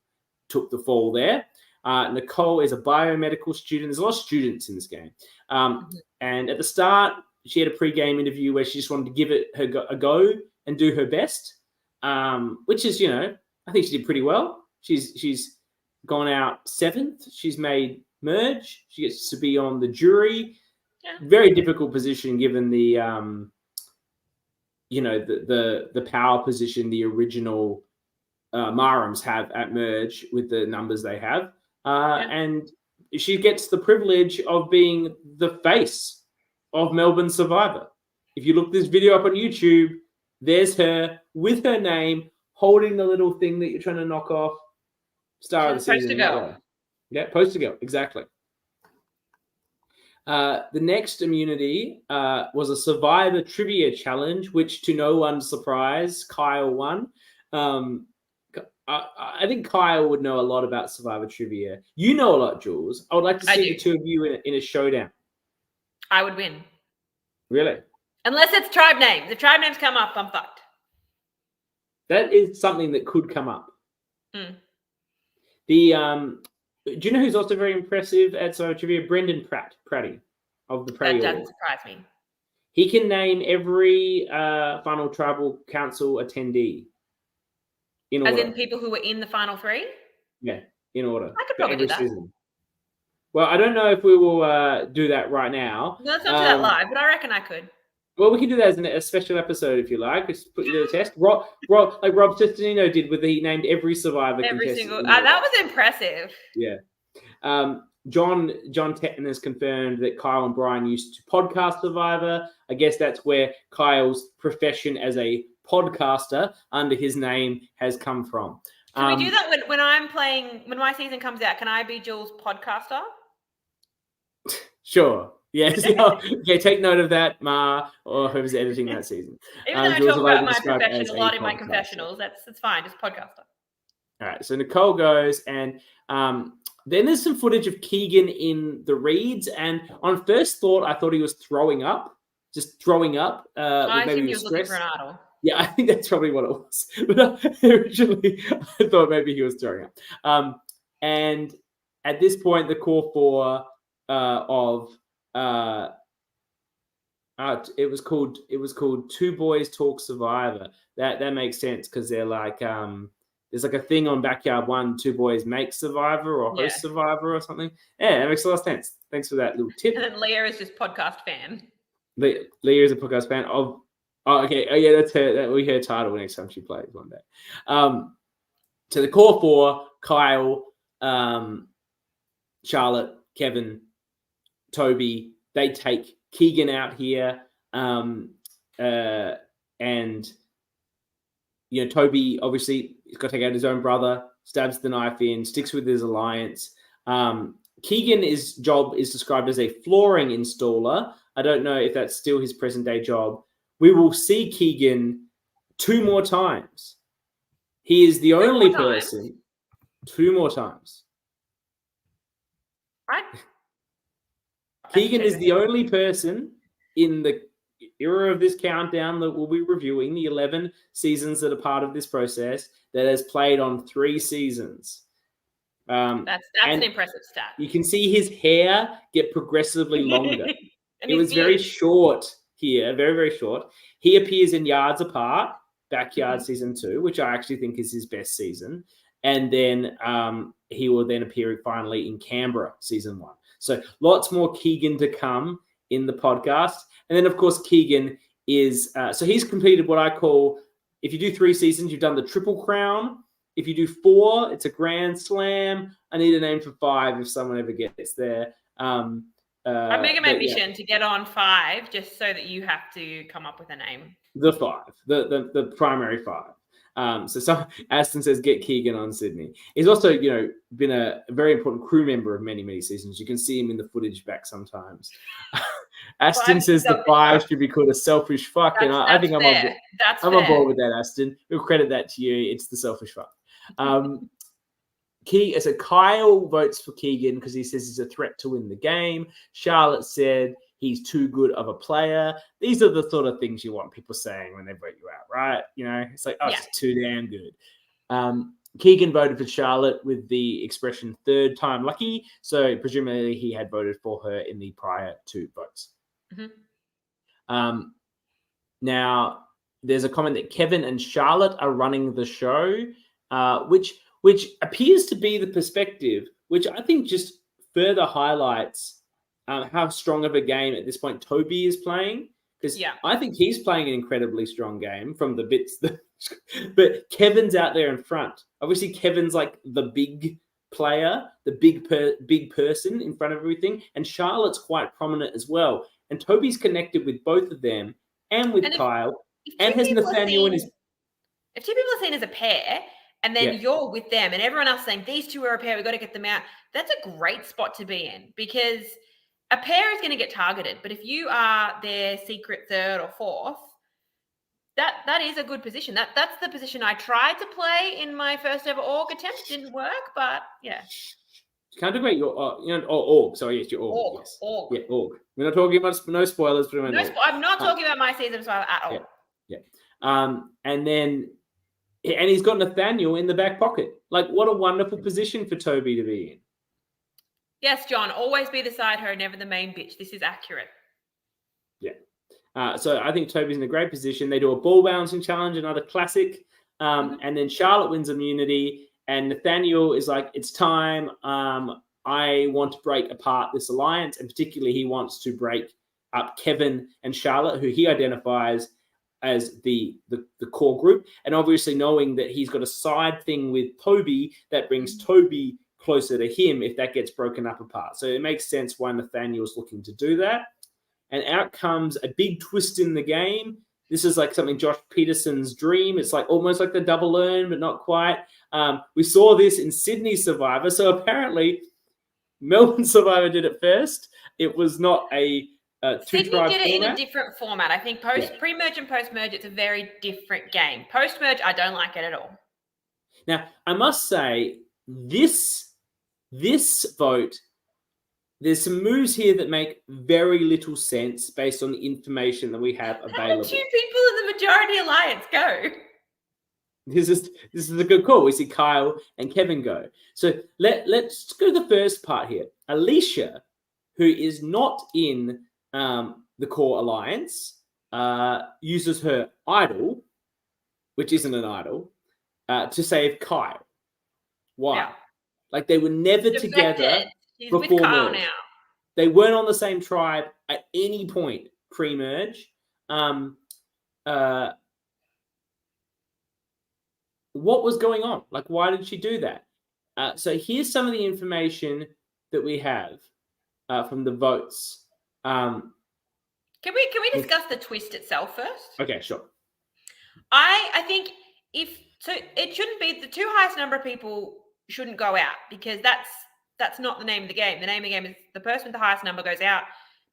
took the fall there. Nicole is a biomedical student. There's a lot of students in this game. And at the start, she had a pre-game interview where she just wanted to give it a go and do her best, which is, I think she did pretty well. She's gone out 7th. She's made merge. She gets to be on the jury. Yeah. Very difficult position given the the power position the original Marams have at merge with the numbers they have. And she gets the privilege of being the face of Melbourne Survivor. If you look this video up on YouTube, there's her with her name holding the little thing that you're trying to knock off. Star of the season. Yeah, poster girl, exactly. The next immunity was a Survivor trivia challenge, which to no one's surprise, Kyle won. I think Kyle would know a lot about Survivor trivia. You know a lot, Jules. I would like to see the two of you in a showdown. I would win. Really? Unless it's tribe names. If tribe names come up, I'm fucked. That is something that could come up. Mm. Do you know who's also very impressive at Survivor trivia? Brendan Pratty of the Pratty. That doesn't surprise me. He can name every final tribal council attendee. In order. As in people who were in the final 3? Yeah, in order. I could probably do that. Season. Well, I don't know if we will do that right now. No, let's not do that live, but I reckon I could. Well, we can do that as a special episode if you like. Just put you to the test. Rob Cesternino did with he named every Survivor contestant. Every single. That was impressive. Yeah. John Tetton has confirmed that Kyle and Brian used to podcast Survivor. I guess that's where Kyle's profession as a podcaster under his name has come from. Can we do that when I'm playing, when my season comes out? Can I be Jules' podcaster? Sure. Yes. Okay, take note of that, Ma, or whoever's editing that season. Even though I talk about my profession a lot in my confessionals, that's fine, just podcaster. All right, so Nicole goes, and then there's some footage of Keegan in the reads, and on first thought, I thought he was throwing up. I think he was looking for an idol. Yeah, I think that's probably what it was. But originally, I thought maybe he was throwing up. And at this point, the core 4 it was called Two Boys Talk Survivor. That makes sense because they're like there's like a thing on Backyard 1, Two Boys Make Survivor or Host Survivor or something. Yeah, that makes a lot of sense. Thanks for that little tip. And then Leah is just podcast fan. Leah is a podcast fan of. Oh, okay. Oh, yeah, that's her. That will be her title next time she plays one day. So the core 4: Kyle, Charlotte, Kevin, Toby. They take Keegan out here, and Toby obviously he's got to take out his own brother. Stabs the knife in, sticks with his alliance. Keegan's job is described as a flooring installer. I don't know if that's still his present day job. We will see Keegan 2 more times. He is the only person. 2 more times. Right. Keegan is the only person in the era of this countdown that we'll be reviewing, the 11 seasons that are part of this process, that has played on 3 seasons. That's an impressive stat. You can see his hair get progressively longer. It was very short here, very, very short. He appears in Yards Apart, Backyard Season 2, which I actually think is his best season. And then he will then appear finally in Canberra Season 1. So lots more Keegan to come in the podcast. And then, of course, Keegan is so he's completed what I call, if you do 3 seasons, you've done the Triple Crown. If you do 4, it's a Grand Slam. I need a name for 5 if someone ever gets there. I make it my mission to get on 5 just so that you have to come up with a name. The 5, the primary 5. So Aston says, get Keegan on Sydney. He's also, been a very important crew member of many, many seasons. You can see him in the footage back sometimes. Aston says the 5 should be called a selfish fuck. And I think I'm on board with that, Aston. We'll credit that to you. It's the selfish fuck. So Kyle votes for Keegan because he says he's a threat to win the game. Charlotte said he's too good of a player. These are the sort of things you want people saying when they vote you out, right? It's like, it's too damn good. Keegan voted for Charlotte with the expression third time lucky. So presumably he had voted for her in the prior 2 votes. Now, there's a comment that Kevin and Charlotte are running the show, which appears to be the perspective, which I think just further highlights how strong of a game at this point Toby is playing. Because I think he's playing an incredibly strong game from the bits that, but Kevin's out there in front. Obviously, Kevin's like the big player, the big person in front of everything, and Charlotte's quite prominent as well. And Toby's connected with both of them and with Kyle, and has Nathaniel in his. If 2 people are seen as a pair, and then you're with them, and everyone else saying these 2 are a pair, we've got to get them out. That's a great spot to be in, because a pair is going to get targeted, but if you are their secret third or fourth, that is a good position. That's the position I tried to play in my first ever org attempt. Didn't work, but yeah. Can't talk about your org. Sorry, yes, your org. Yes. Org. Yeah, org. We're not talking about no spoilers, but I'm not talking about my season as well at all. Yeah. And then he's got Nathaniel in the back pocket. Like, what a wonderful position for Toby to be in. Yes, John, always be the side hoe, never the main bitch. This is accurate. Yeah. So I think Toby's in a great position. They do a ball bouncing challenge, another classic. And then Charlotte wins immunity. And Nathaniel is like, it's time. I want to break apart this alliance. And particularly, he wants to break up Kevin and Charlotte, who he identifies as the core group. And obviously knowing that he's got a side thing with Toby that brings Toby closer to him if that gets broken up apart. So it makes sense why Nathaniel's looking to do that. And out comes a big twist in the game. This is like something Josh Peterson's dream. It's like almost like the double earn, but not quite. We saw this in Sydney Survivor. So apparently Melbourne Survivor did it first. It was not a Sydney did it in a different format. I think pre-merge and post-merge, it's a very different game. Post-merge, I don't like it at all. Now, I must say, this vote, there's some moves here that make very little sense based on the information that we have available. How did 2 people in the majority alliance go? This is a good call. We see Kyle and Kevin go. So let's go to the first part here. Alicia, who is not in the core alliance, uses her idol, which isn't an idol, to save Kyle. Why? Yeah. Like, they were never together before merge. Now. They weren't on the same tribe at any point pre-merge. What was going on? Like, why did she do that? So here's some of the information that we have from the votes. Can we discuss the twist itself first? Okay, sure. I think it shouldn't be the 2 highest number of people shouldn't go out, because that's not the name of the game. The name of the game is the person with the highest number goes out,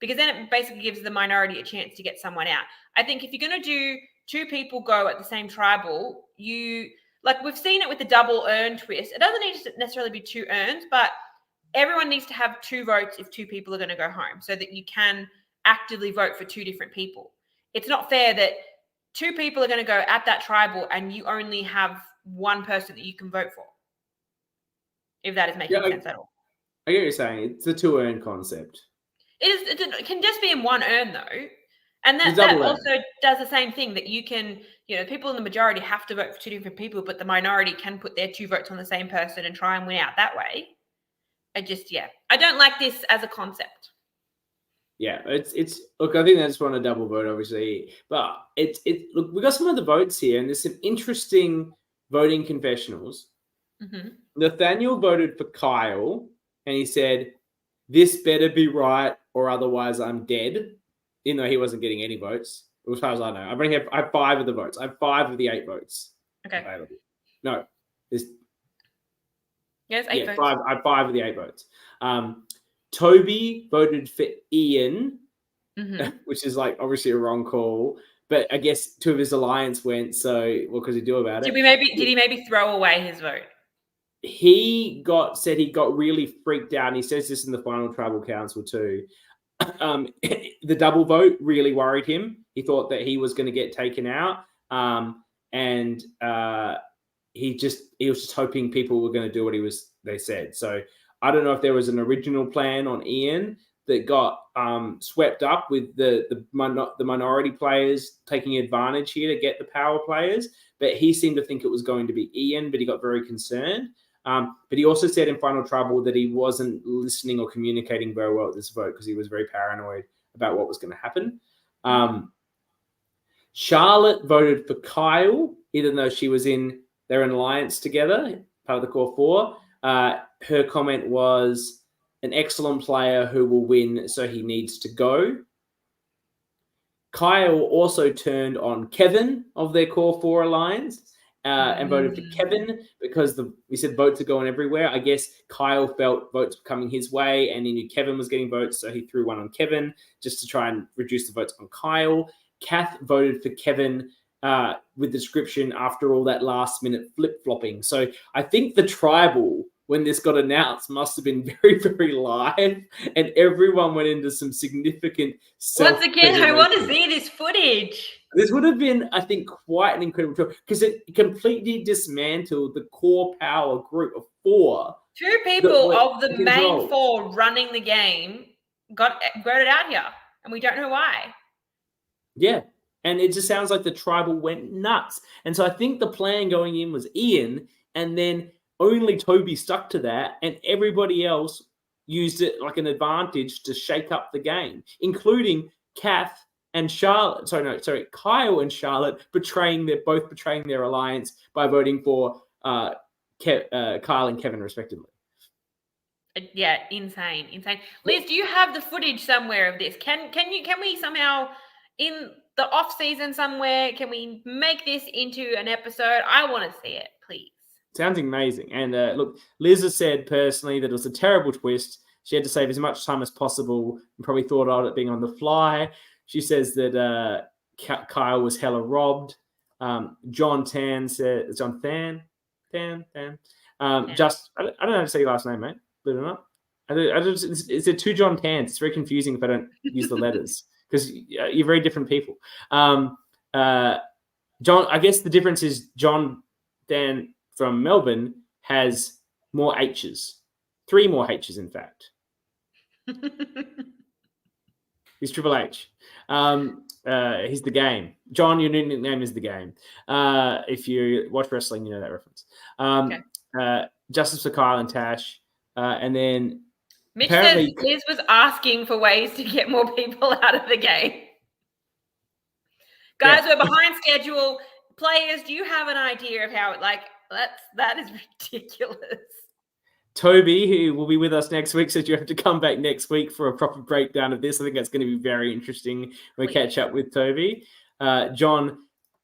because then it basically gives the minority a chance to get someone out. I think if you're going to do 2 people go at the same tribal, like we've seen it with the double earn twist. It doesn't need to necessarily be 2 earns, but everyone needs to have 2 votes if 2 people are going to go home, so that you can actively vote for 2 different people. It's not fair that 2 people are going to go at that tribal and you only have 1 person that you can vote for. If that is making sense at all. I get what you're saying. It's a 2 earn concept. It can just be in 1 earn though. And that also does the same thing, that you can, people in the majority have to vote for 2 different people, but the minority can put their 2 votes on the same person and try and win out that way. I don't like this as a concept. Yeah, it's look, I think they just want a double vote, obviously. But look, we got some of the votes here, and there's some interesting voting confessionals. Mm-hmm. Nathaniel voted for Kyle, and he said, "This better be right, or otherwise I'm dead." Even though he wasn't getting any votes, as far as I know. I have 5 of the votes. I have 5 of the 8 votes available. No, there's 8 votes. I have 5 of the 8 votes. Toby voted for Ian, which is like obviously a wrong call. But I guess 2 of his alliance went. So what could he do about it? Did he maybe throw away his vote? He said he got really freaked out. And he says this in the final tribal council too. The double vote really worried him. He thought that he was going to get taken out. And he was just hoping people were going to do what they said. So I don't know if there was an original plan on Ian that got swept up with the minority players taking advantage here to get the power players, but he seemed to think it was going to be Ian, but he got very concerned. But he also said in Final Trouble that he wasn't listening or communicating very well at this vote because he was very paranoid about what was going to happen. Charlotte voted for Kyle, even though they're in alliance together, part of the core four. Her comment was, an excellent player who will win, so he needs to go. Kyle also turned on Kevin of their core four alliance and voted for Kevin because we said votes are going everywhere. I guess Kyle felt votes were coming his way and he knew Kevin was getting votes, so he threw one on Kevin just to try and reduce the votes on Kyle. Kath voted for Kevin with the description after all that last-minute flip-flopping. So I think the tribal, when this got announced, must have been very, very live, and everyone went into some significant Once again, I want to see this footage. This would have been, I think, quite an incredible show because it completely dismantled the core power group of four. Two people of the main four running the game got voted out here, and we don't know why. Yeah, and it just sounds like the tribal went nuts. And so I think the plan going in was Ian, and then only Toby stuck to that, and everybody else used it like an advantage to shake up the game, including Kath and Charlotte. Kyle and Charlotte betraying their alliance by voting for Kyle and Kevin respectively. Yeah, insane. Liz, do you have the footage somewhere of this? Can we somehow, in the off season somewhere, can we make this into an episode? I want to see it, please. Sounds amazing. And look, Liz has said personally that it was a terrible twist. She had to save as much time as possible and probably thought of it being on the fly. She says that Kyle was hella robbed. John Tan said, John Tan. I don't know how to say your last name, mate. Believe it or not. It's two John Tans. It's very confusing if I don't use the letters because you're very different people. John, I guess the difference is John Dan from Melbourne has more H's. 3 more H's, in fact. He's Triple H. He's the Game. John, your new nickname is the Game. If you watch wrestling, you know that reference. Okay. Justice for Kyle and Tash. And then Mitch says Liz was asking for ways to get more people out of the game. Guys, we're behind schedule. Players, do you have an idea of how that is ridiculous? Toby, who will be with us next week, says you have to come back next week for a proper breakdown of this. I think that's going to be very interesting when we catch up with Toby. John,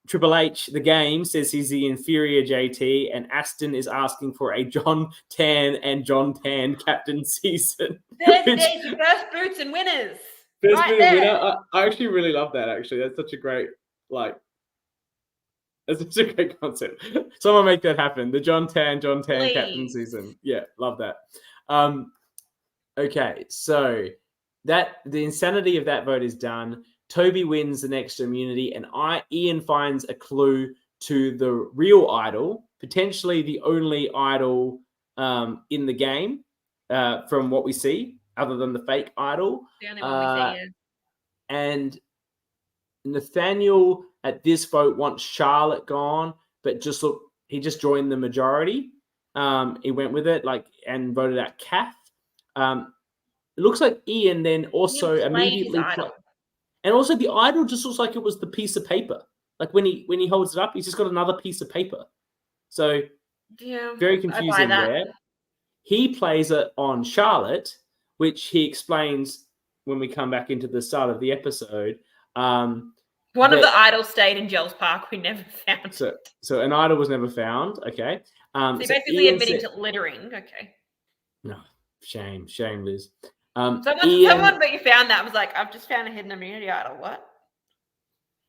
Triple H, the Game, says he's the inferior JT, and Aston is asking for a John Tan and John Tan captain season. There's your first boots and winners. First boots and winner. I actually really love that, actually. That's such a great, that's such a great concept. Someone make that happen. The John Tan Please. Captain season. Yeah, love that. Okay, so the insanity of that vote is done. Toby wins the next immunity, and Ian finds a clue to the real idol, potentially the only idol in the game from what we see, other than the fake idol. The only one we see, yeah. And Nathaniel at this vote wants Charlotte gone, but he just joined the majority. He went with it, and voted out Kath. It looks like Ian then also immediately and also the idol just looks like it was the piece of paper. Like when he holds it up, he's just got another piece of paper. So very confusing there. He plays it on Charlotte, which he explains when we come back into the start of the episode. One of the idols stayed in Jules Park. We never found it. So an idol was never found. Okay. So basically admitting to littering. Okay. No, shame, Liz. Someone but you found that was like, I've just found a hidden immunity idol. What?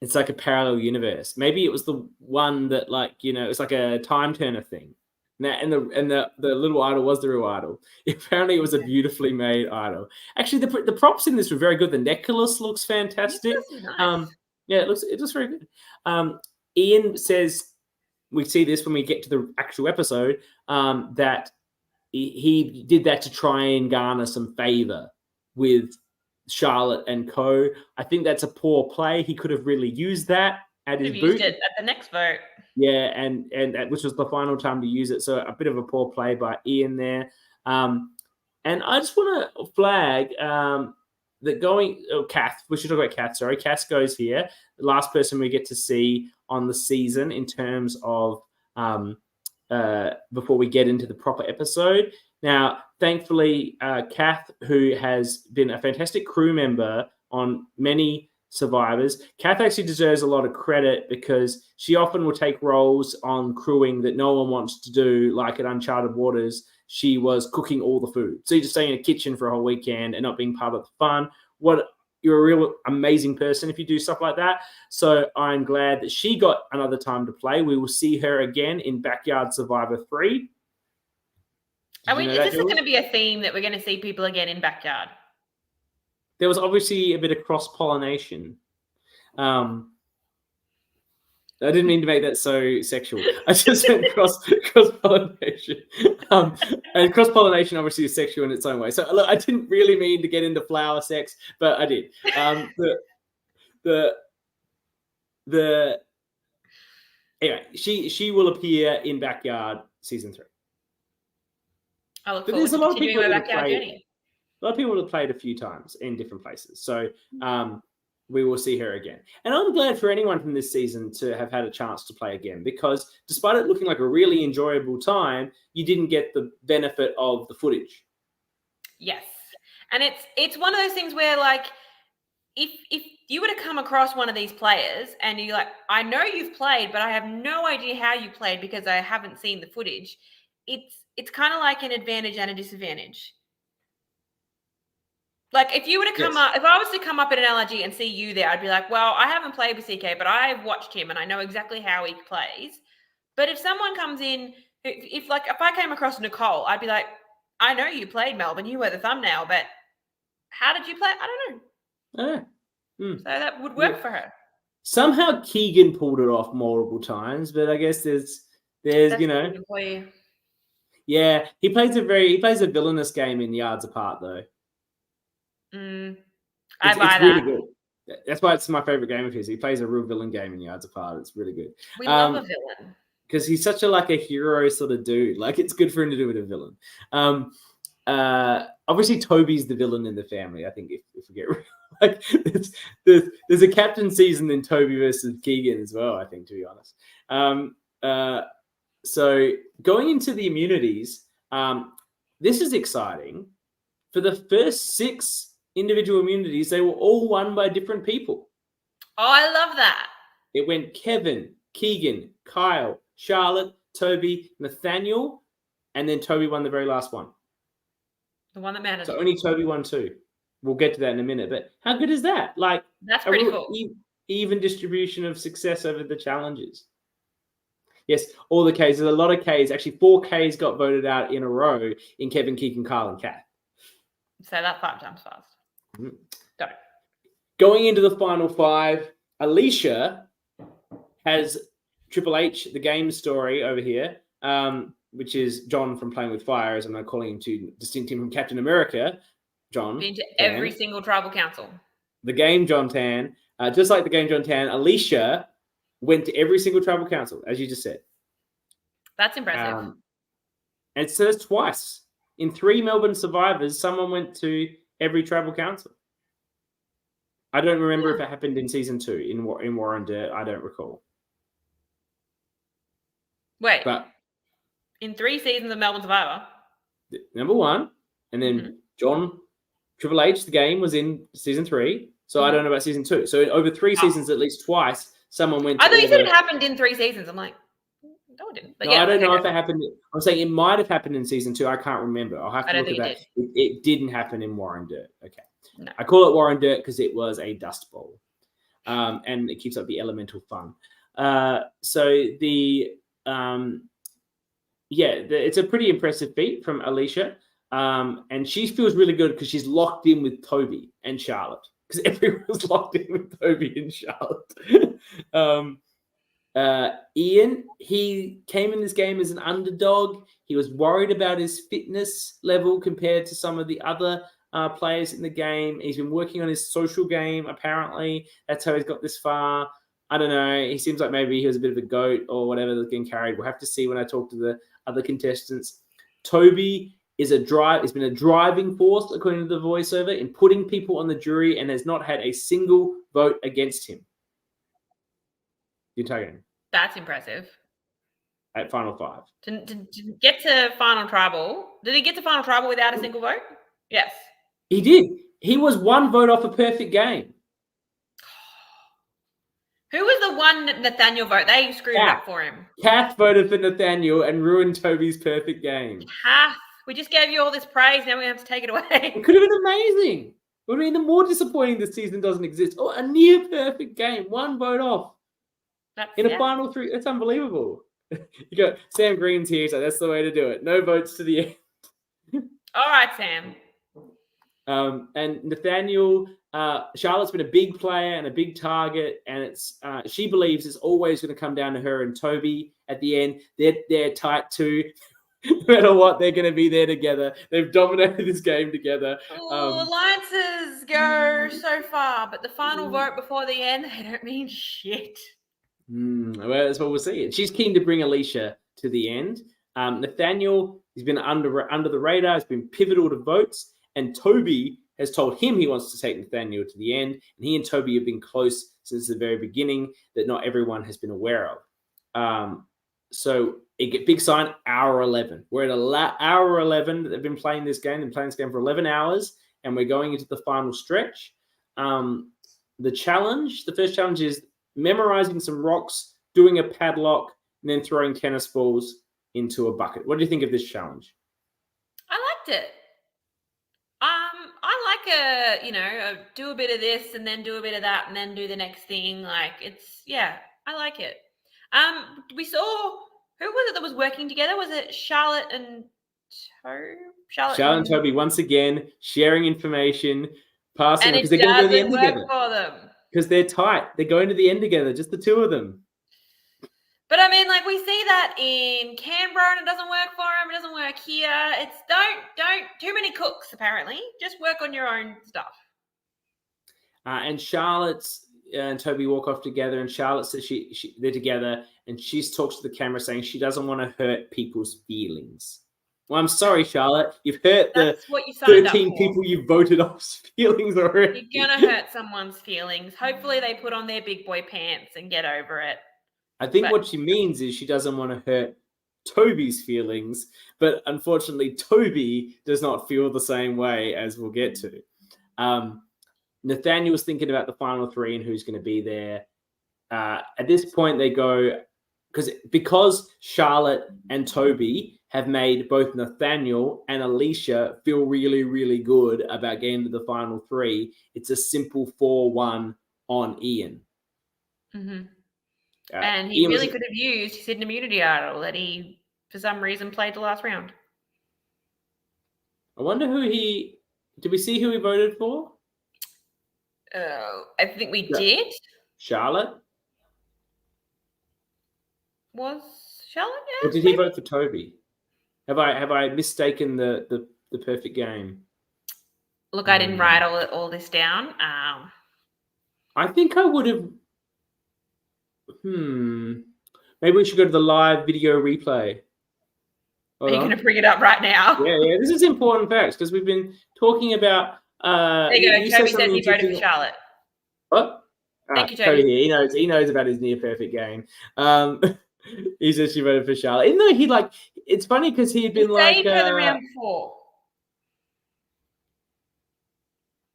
It's like a parallel universe. Maybe it was the one that it's like a time turner thing. And the little idol was the real idol. Apparently, it was a beautifully made idol. Actually, the props in this were very good. The necklace looks fantastic. Nice. Yeah, it looks very good. Ian says we see this when we get to the actual episode, that he did that to try and garner some favor with Charlotte and co. I think that's a poor play. He could have really used that at his Could have boot. used it at the next vote. Yeah, and which was the final time to use it. So a bit of a poor play by Ian there. And I just want to flag that Kath. We should talk about Kath. Sorry, Kath goes here. The last person we get to see on the season in terms of before we get into the proper episode. Now, thankfully, Kath, who has been a fantastic crew member on many Survivors, Kath actually deserves a lot of credit because she often will take roles on crewing that no one wants to do, like at Uncharted Waters. She was cooking all the food. So you're just staying in a kitchen for a whole weekend and not being part of the fun. You're a real amazing person if you do stuff like that. So I'm glad that she got another time to play. We will see her again in Backyard Survivor 3. Is this going to be a theme that we're going to see people again in Backyard? There was obviously a bit of cross-pollination. I didn't mean to make that so sexual. I just meant cross-pollination. And cross-pollination obviously is sexual in its own way. So look, I didn't really mean to get into flower sex, but I did. Anyway, she will appear in Backyard season 3. I look forward to continuing my Backyard journey. A lot of people have played a few times in different places. So we will see her again. And I'm glad for anyone from this season to have had a chance to play again, because despite it looking like a really enjoyable time, you didn't get the benefit of the footage. Yes. And it's one of those things where, like, if you were to come across one of these players and you're like, I know you've played, but I have no idea how you played because I haven't seen the footage, it's kind of like an advantage and a disadvantage. Like, if you were to come up, if I was to come up at an LRG and see you there, I'd be like, well, I haven't played with CK, but I've watched him and I know exactly how he plays. But if someone comes in, if I came across Nicole, I'd be like, I know you played Melbourne, you were the thumbnail, but how did you play? I don't know. So that would work for her. Somehow Keegan pulled it off multiple times, but I guess there's yeah, he plays a villainous game in Yards Apart though. I buy it's that. Really good. That's why it's my favorite game of his. He plays a real villain game in Yards Apart. It's really good. We love a villain because he's such a hero sort of dude. Like, it's good for him to do with a villain. Obviously Toby's the villain in the family. I think if we get like there's a captain season in Toby versus Keegan as well. I think, to be honest. So going into the immunities, this is exciting. For the first 6 individual immunities, they were all won by different people. Oh, I love that. It went Kevin, Keegan, Kyle, Charlotte, Toby, Nathaniel, and then Toby won the very last one. The one that mattered. So only Toby won 2. We'll get to that in a minute. But how good is that? Like, that's pretty cool. Even distribution of success over the challenges. Yes, all the Ks. There's a lot of Ks. Actually, 4 Ks got voted out in a row in Kevin, Keegan, Kyle, and Kath. Say that 5 times fast. Go. Going into the final 5, Alicia has Triple H, the game story over here, which is John from Playing with Fire, as I'm not calling him to distinct him from Captain America. John. Been to every single tribal council. The game John Tan, just like the game John Tan, Alicia went to every single tribal council, as you just said. That's impressive. And it says twice. In 3 Melbourne Survivors, someone went to every tribal council. I don't remember if it happened in season 2 in War and Dirt. I don't recall. Wait. But in 3 seasons of Melbourne Survivor? Number 1. And then John, Triple H, the game, was in season 3. So I don't know about season 2. So over 3 seasons, at least twice, someone went to I thought you said it happened in 3 seasons. I'm like, no, it didn't. But no, I don't know if it happened. I'm saying it might have happened in season 2. I can't remember. I'll have to look at that. It didn't happen in War and Dirt. Okay. No. I call it War and Dirt because it was a dust bowl. And it keeps up the elemental fun. It's a pretty impressive feat from Alicia. And she feels really good because she's locked in with Toby and Charlotte. Because everyone's locked in with Toby and Charlotte. Ian, he came in this game as an underdog. He was worried about his fitness level compared to some of the other players in the game. He's been working on his social game, apparently. That's how he's got this far. I don't know. He seems like maybe he was a bit of a goat or whatever that's getting carried. We'll have to see when I talk to the other contestants. Toby is has been a driving force, according to the voiceover, in putting people on the jury and has not had a single vote against him. You're taking That's impressive. At Final Five. To get to Final Tribal, did he get to Final Tribal without a single vote? Yes. He did. He was one vote off a perfect game. Who was the one Nathaniel vote? They screwed it up for him. Kath voted for Nathaniel and ruined Toby's perfect game. Kath, we just gave you all this praise. Now we have to take it away. It could have been amazing. It would have been the more disappointing this season doesn't exist. Oh, a near perfect game. One vote off. In a final three. That's unbelievable. You got Sam Green's here, so that's the way to do it. No votes to the end. All right, Sam. And Nathaniel, Charlotte's been a big player and a big target, and it's she believes it's always going to come down to her and Toby at the end. They're tight too. No matter what, they're going to be there together. They've dominated this game together. Alliances go so far, but the final vote before the end, they don't mean shit. Well, that's what we'll see. And she's keen to bring Alicia to the end. Nathaniel has been under the radar, has been pivotal to votes, and Toby has told him he wants to take Nathaniel to the end. And he and Toby have been close since the very beginning that not everyone has been aware of. So big sign, hour 11. We're at hour 11 that they've been playing this game. They've been playing this game for 11 hours, and we're going into the final stretch. The first challenge is memorizing some rocks, doing a padlock, and then throwing tennis balls into a bucket. What do you think of this challenge? I liked it. I like do a bit of this and then do a bit of that and then do the next thing. Like I like it. We saw, who was it that was working together? Was it Charlotte and Toby? Charlotte and Toby once again sharing information, passing, because they're going to go to the end together. For them. Because they're tight. They're going to the end together, just the two of them. But I mean, like, we see that in Canberra and it doesn't work for them. It doesn't work here. It's don't too many cooks, apparently. Just work on your own stuff. And Charlotte and Toby walk off together, and Charlotte says they're together, and she talks to the camera saying she doesn't want to hurt people's feelings. Well, I'm sorry, Charlotte. You've hurt the 13 people you voted off's feelings already. You're going to hurt someone's feelings. Hopefully they put on their big boy pants and get over it. I think what she means is she doesn't want to hurt Toby's feelings, but unfortunately Toby does not feel the same way, as we'll get to. Nathaniel's thinking about the final three and who's going to be there. At this point they go, because Charlotte and Toby have made both Nathaniel and Alicia feel really, really good about getting to the final three. It's a simple 4-1 on Ian. Mm-hmm. And he really could have used his hidden immunity idol that he, for some reason, played the last round. I wonder did we see who he voted for? I think we did. Charlotte? Was Charlotte? Or did he vote for Toby? Have I mistaken the perfect game? Look, I didn't write all this down. I think I would have. Maybe we should go to the live video replay. Are you going to bring it up right now? Yeah. This is important facts because we've been talking about. There you go. Toby said he voted for Charlotte. What? Thank you, Toby. He knows about his near perfect game. He said she voted for Charlotte. Even though it's funny because he had been saved her the round before.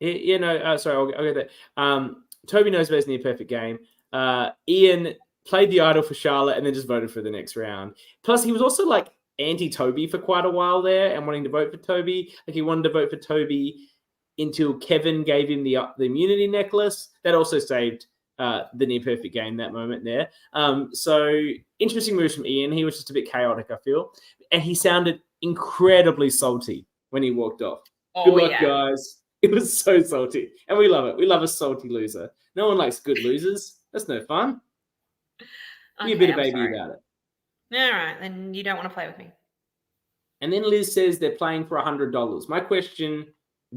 Sorry, I'll get that. Toby knows about his near perfect game. Ian played the idol for Charlotte and then just voted for the next round. Plus, he was also anti-Toby for quite a while there and wanting to vote for Toby. He wanted to vote for Toby until Kevin gave him the immunity necklace. That also saved the near perfect game that moment there. So interesting moves from Ian. He was just a bit chaotic, I feel. And he sounded incredibly salty when he walked off. Good luck, guys. It was so salty. And we love it. We love a salty loser. No one likes good losers. That's no fun. Be a Okay, bit of I'm baby sorry. about it. All right, then you don't want to play with me. And then Liz says they're playing for $100. My question,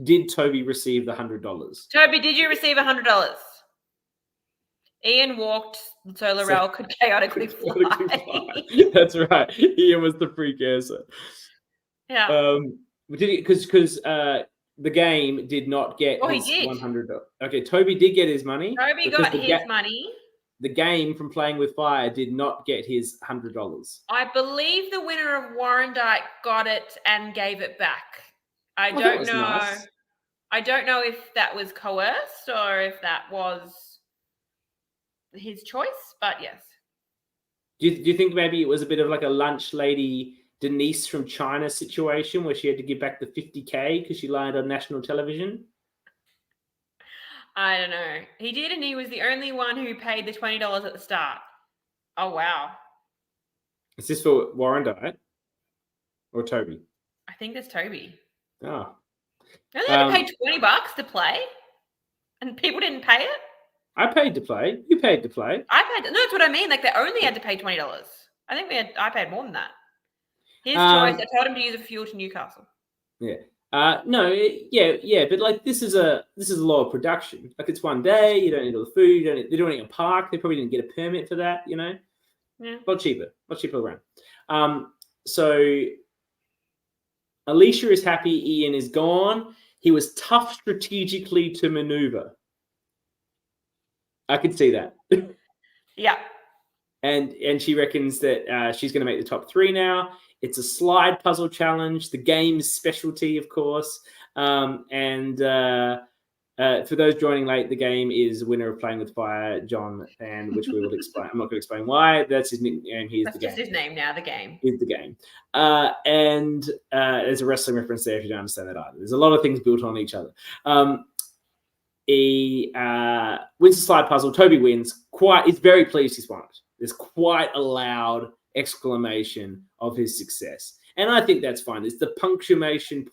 did Toby receive the $100? Toby, did you receive $100? Ian walked so Laurel could chaotically fly. That's right. Ian was the precursor. Yeah. Did he? Because the game did not get Oh, he his did. $100. Okay, Toby did get his money. Toby because got his money. The game from Playing with Fire did not get his $100. I believe the winner of Warrandyte got it and gave it back. I That don't was know. nice. I don't know if that was coerced or if that was his choice, but yes. Do you think maybe it was a bit of like a lunch lady Denise from China situation where she had to give back the 50K because she lied on national television? I don't know. He did, and he was the only one who paid the $20 at the start. Oh, wow. Is this for Warrandyte or Toby? I think that's Toby. Oh. They only had to pay $20 to play, and people didn't pay it? I paid to play. You paid to play. I paid. No, that's what I mean. Like, they only had to pay $20. I think I paid more than that. His choice. I told him to use a fuel to Newcastle. Yeah. But like this is a lower production. Like it's one day. You don't need all the food. They're doing it in a park. They probably didn't get a permit for that. You know. Yeah. A lot cheaper around. So Alicia is happy. Ian is gone. He was tough strategically to maneuver. I could see that. Yeah. And she reckons that she's going to make the top 3 now. It's a slide puzzle challenge, the game's specialty, of course. And for those joining late, the game is winner of Playing with Fire, John, and which we will explain. I'm not going to explain why. That's his nickname. That's just his name now, the game. Is the game. And there's a wrestling reference there if you don't understand that either. There's a lot of things built on each other. He wins the slide puzzle. Toby wins. He's very pleased he's won it. There's quite a loud exclamation of his success. And I think that's fine. It's the exclamation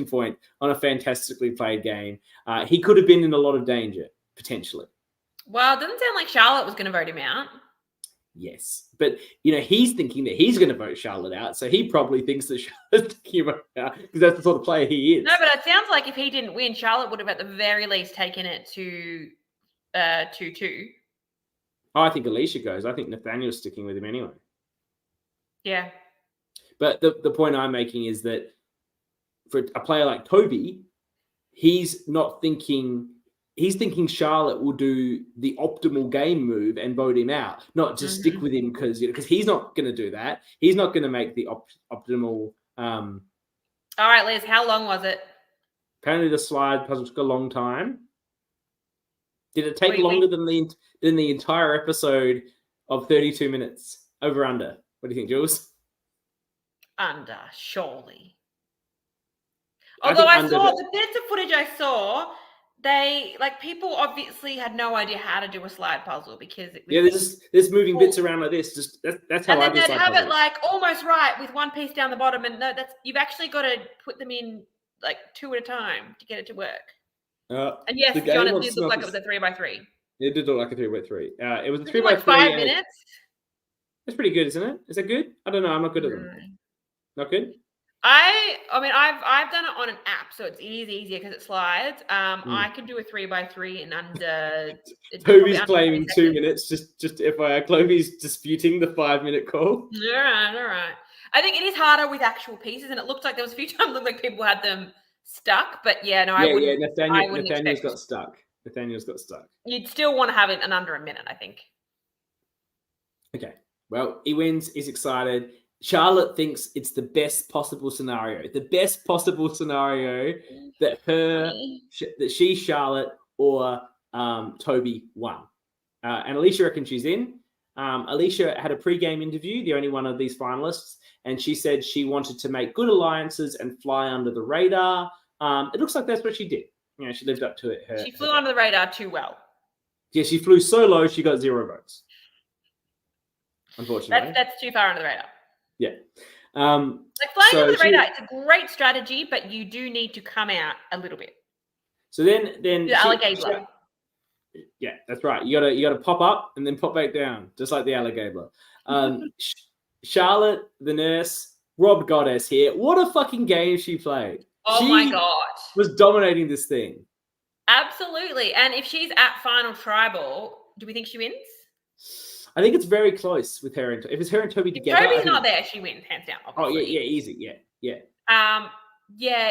point on a fantastically played game. He could have been in a lot of danger, potentially. Well, it doesn't sound like Charlotte was going to vote him out. Yes. But, he's thinking that he's going to vote Charlotte out. So he probably thinks that Charlotte's thinking about out because that's the sort of player he is. No, but it sounds like if he didn't win, Charlotte would have at the very least taken it to 2-2. Oh, I think Alicia goes. I think Nathaniel's sticking with him anyway. Yeah. But the point I'm making is that for a player like Toby, he's thinking Charlotte will do the optimal game move and vote him out, not just stick with him because he's not going to do that. He's not going to make the optimal. All right, Liz, how long was it? Apparently, the slide puzzle took a long time. Did it take longer than the entire episode of 32 minutes? Over under? What do you think, Jules? Under, surely. Although I saw the bits of footage I saw, people obviously had no idea how to do a slide puzzle because it was there's moving bits around like this. Just that's how I do slide puzzles. And then they'd have it like almost right with one piece down the bottom, and no, you've actually got to put them in like 2 at a time to get it to work. And yes, John, it did look like it was a 3x3. It did look like a 3x3. It was a 3x3. Like 5 minutes. That's pretty good, isn't it? Is that good? I don't know. I'm not good at them. Not good? I mean, I've done it on an app, so it's easier because it slides. I can do a 3x3 in under. Toby's claiming 2 minutes. Just FYI, Chloe's disputing the 5-minute call. All right. I think it is harder with actual pieces, and it looked like there was a few times looked like people had them stuck. But yeah, no, I wouldn't. Nathaniel's got stuck. You'd still want to have it in under a minute, I think. Okay. Well, he wins. He's excited. Charlotte thinks it's the best possible scenario. The best possible scenario that she, Charlotte, or Toby won. And Alicia reckons she's in. Alicia had a pre-game interview, the only one of these finalists, and she said she wanted to make good alliances and fly under the radar. It looks like that's what she did. She lived up to it. She flew under the radar too well. Yeah, she flew so low, she got 0 votes. Unfortunately. That's too far under the radar. Yeah. Flying under the radar, it's a great strategy, but you do need to come out a little bit. So then the alligator. Yeah, that's right. You gotta pop up and then pop back down, just like the alligator. Charlotte, the nurse, Rob Goddess here. What a fucking game she played. Oh She my God. was dominating this thing. Absolutely. And if she's at Final Tribal, do we think she wins? I think it's very close with her and if it's her and Toby together. Toby's not there, she wins, hands down, obviously. Oh yeah, easy. Yeah. Yeah,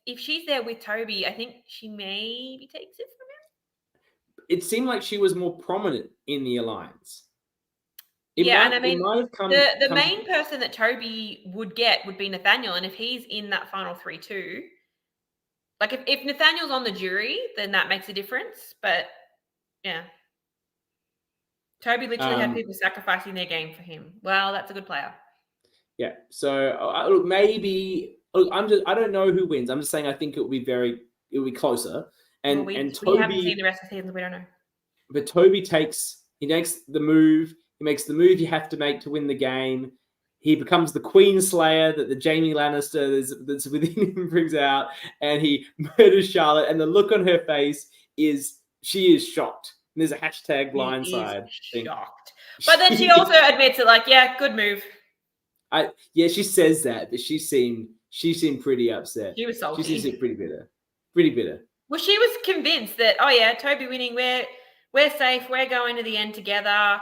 if she's there with Toby, I think she maybe takes it from him. It seemed like she was more prominent in the alliance. And I mean, the main person that Toby would get would be Nathaniel, and if he's in that final 3 too, like if Nathaniel's on the jury, then that makes a difference. But yeah, Toby literally had people sacrificing their game for him. Well, that's a good player. Yeah. So look, maybe I don't know who wins. I'm just saying I think it will be closer. And we Toby, haven't seen the rest of the season, we don't know. But Toby makes the move. He makes the move you have to make to win the game. He becomes the Queen Slayer that the Jaime Lannister that's within him brings out, and he murders Charlotte. And the look on her face she is shocked. And there's a hashtag blindside. Shocked, but then she also admits it. Like, yeah, good move. She says that, but she seemed pretty upset. She was salty. She seemed pretty bitter. Well, she was convinced that, oh yeah, Toby winning, we're safe, we're going to the end together,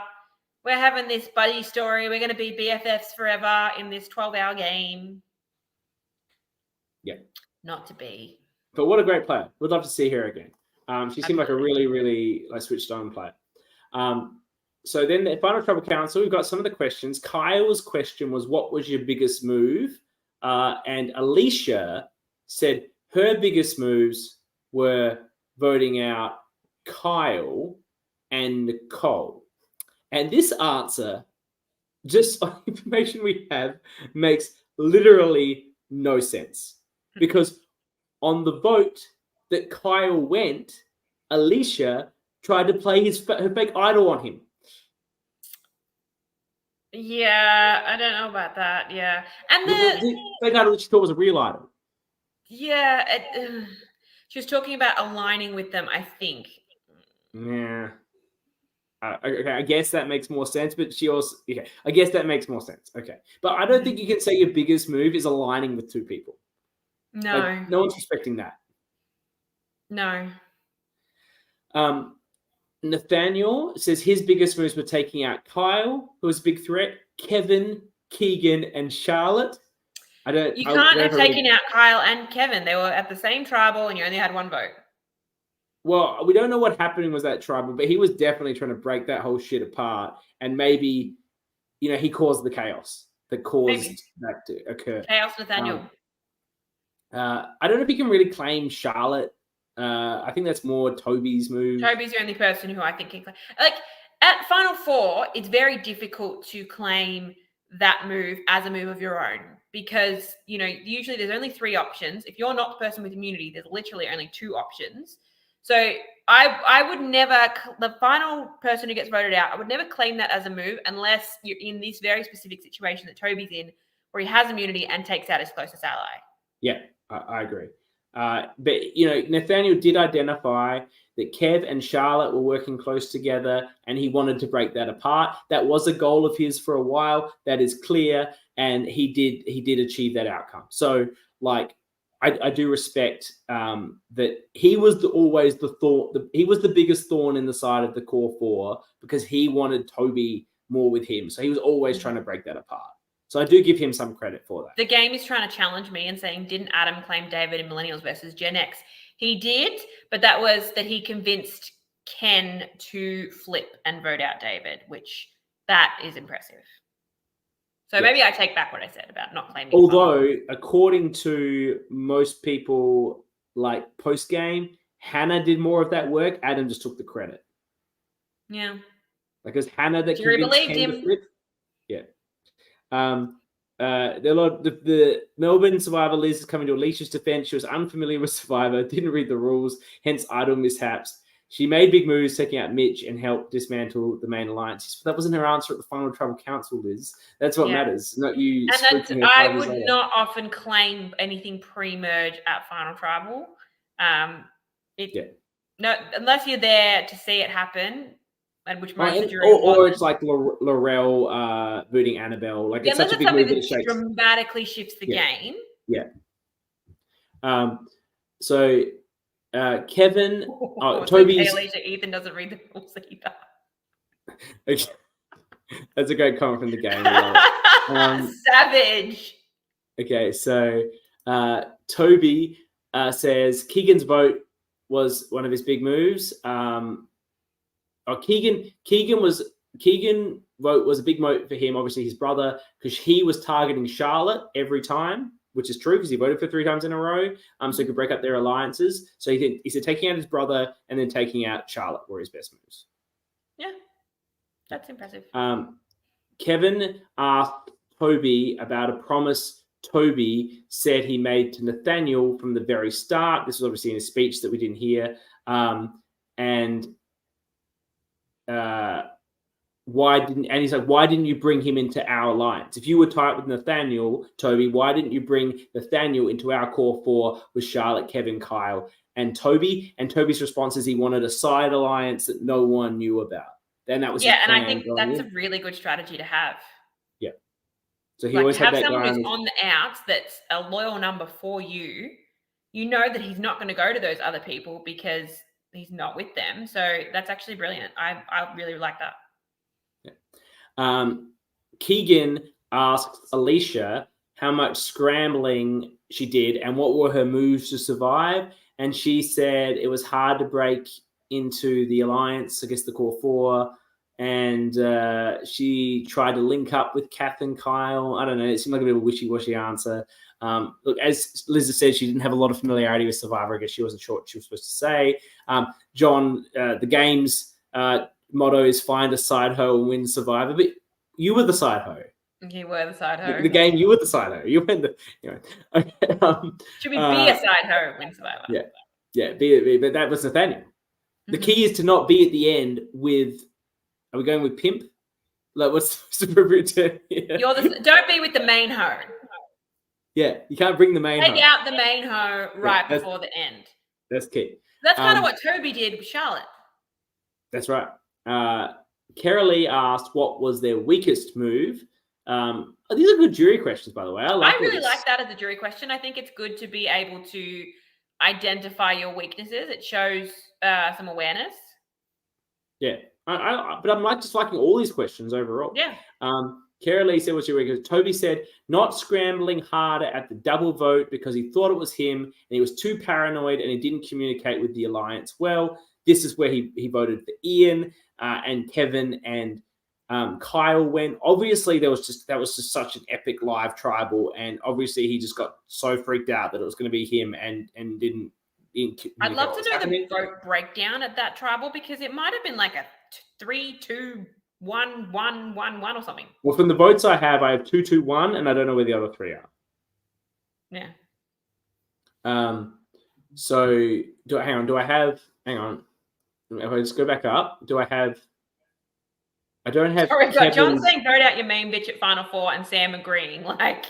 we're having this buddy story, we're going to be BFFs forever in this 12-hour game. Yeah. Not to be. But what a great player. Would love to see her again. She seemed like a really, really switched on player. So then the Final Tribal Council, we've got some of the questions. Kyle's question was, what was your biggest move? And Alicia said her biggest moves were voting out Kyle and Nicole. And this answer, just on information we have, makes literally no sense. Because on the vote that Kyle went, Alicia tried to play her fake idol on him. Yeah, I don't know about that. Yeah. And the fake idol that she thought was a real idol. Yeah. She was talking about aligning with them, I think. Yeah. Okay, I guess that makes more sense, but she also... Okay, I guess that makes more sense. Okay. But I don't think you can say your biggest move is aligning with two people. No. Like, no one's respecting that. No. Nathaniel says his biggest moves were taking out Kyle, who was a big threat, Kevin, Keegan, and Charlotte. You can't have taken out Kyle and Kevin. They were at the same tribal and you only had one vote. Well, we don't know what happening was that tribal, but he was definitely trying to break that whole shit apart. And maybe, he caused the chaos that caused that to occur. Chaos Nathaniel. I don't know if he can really claim Charlotte. I think that's more Toby's move. Toby's the only person who I think can claim. Like, at Final Four, it's very difficult to claim that move as a move of your own because, usually there's only 3 options. If you're not the person with immunity, there's literally only 2 options. So I would never, the final person who gets voted out, I would never claim that as a move unless you're in this very specific situation that Toby's in where he has immunity and takes out his closest ally. Yeah, I agree. But, Nathaniel did identify that Kev and Charlotte were working close together and he wanted to break that apart. That was a goal of his for a while. That is clear. And he did achieve that outcome. So, I do respect that he was always the thorn. He was the biggest thorn in the side of the core 4 because he wanted Toby more with him. So he was always trying to break that apart. So I do give him some credit for that. The game is trying to challenge me and saying, didn't Adam claim David in Millennials versus Gen X? He did, but that was that he convinced Ken to flip and vote out David, which that is impressive. So maybe I take back what I said about not claiming. Although, according to most people, post-game, Hannah did more of that work. Adam just took the credit. Yeah. Because Hannah that convinced Ken to flip. Yeah. The Melbourne Survivor Liz is coming to Alicia's defense. She was unfamiliar with Survivor, didn't read the rules, hence idle mishaps. She made big moves, taking out Mitch and helped dismantle the main alliance. That wasn't her answer at the Final Tribal Council, Liz. That's what matters, not you. And I would not often claim anything pre-merge at Final Tribal. No, unless you're there to see it happen, and which most of the jury or it's like Laurel voting Annabelle. Like, it's such a big move that it shakes. Dramatically shifts the game. Yeah. So Kevin, Toby's. Alicia, Ethan doesn't read the rules either. Okay. That's a great comment from the game. Savage. Okay, so Toby says Keegan's vote was one of his big moves. Keegan vote was a big vote for him, obviously his brother, because he was targeting Charlotte every time, which is true because he voted for 3 times in a row, so he could break up their alliances. So he said taking out his brother and then taking out Charlotte were his best moves. Yeah, that's impressive. Kevin asked Toby about a promise Toby said he made to Nathaniel from the very start. This was obviously in a speech that we didn't hear. Why didn't you bring him into our alliance? If you were tight with Nathaniel, Toby, why didn't you bring Nathaniel into our core 4 with Charlotte, Kevin, Kyle, and Toby? And Toby's response is he wanted a side alliance that no one knew about. Then that was and I think that's a really good strategy to have. Yeah. So he always had that guy. Someone who's on the outs that's a loyal number for you. You know that he's not going to go to those other people because he's not with them. So that's actually brilliant. I really like that. Keegan asked Alicia how much scrambling she did and what were her moves to survive. And she said it was hard to break into the alliance, I guess the core 4. And she tried to link up with Kath and Kyle. I don't know. It seemed like a bit of a wishy-washy answer. Look, as Liz said, she didn't have a lot of familiarity with Survivor. I guess she wasn't sure what she was supposed to say. John, the game's motto is find a side hoe and win Survivor. But you were the side hoe. You were the side hoe. The game, you were the side hoe. You went Okay, should we be a side hoe and win Survivor? Yeah. But that was Nathaniel. The key is to not be at the end with. Are we going with pimp? Like, what's the appropriate term? Yeah. Don't be with the main hoe. Yeah, you can't bring the main hoe. Take out the main hoe right before the end. That's key. That's kind of what Toby did with Charlotte. That's right. Carolee asked what was their weakest move. These are good jury questions, by the way. I really like that as a jury question. I think it's good to be able to identify your weaknesses. It shows some awareness. Yeah. But I'm just liking all these questions overall. Yeah. Carolee said what's your weakness. Toby said not scrambling harder at the double vote because he thought it was him and he was too paranoid and he didn't communicate with the alliance well. This is where he voted for Ian and Kevin and Kyle went. Obviously, that was just such an epic live tribal, and obviously he just got so freaked out that it was going to be him and didn't. I'd love to know the vote breakdown at that tribal because it might have been like a 3, 2, 1, 1, 1, 1 or something. Well, from the votes I have 2, 2, 1, and I don't know where the other 3 are. Yeah. So hang on. If I just go back up, I don't have. Sorry, John's saying vote out your main bitch at Final 4 and Sam agreeing. Like,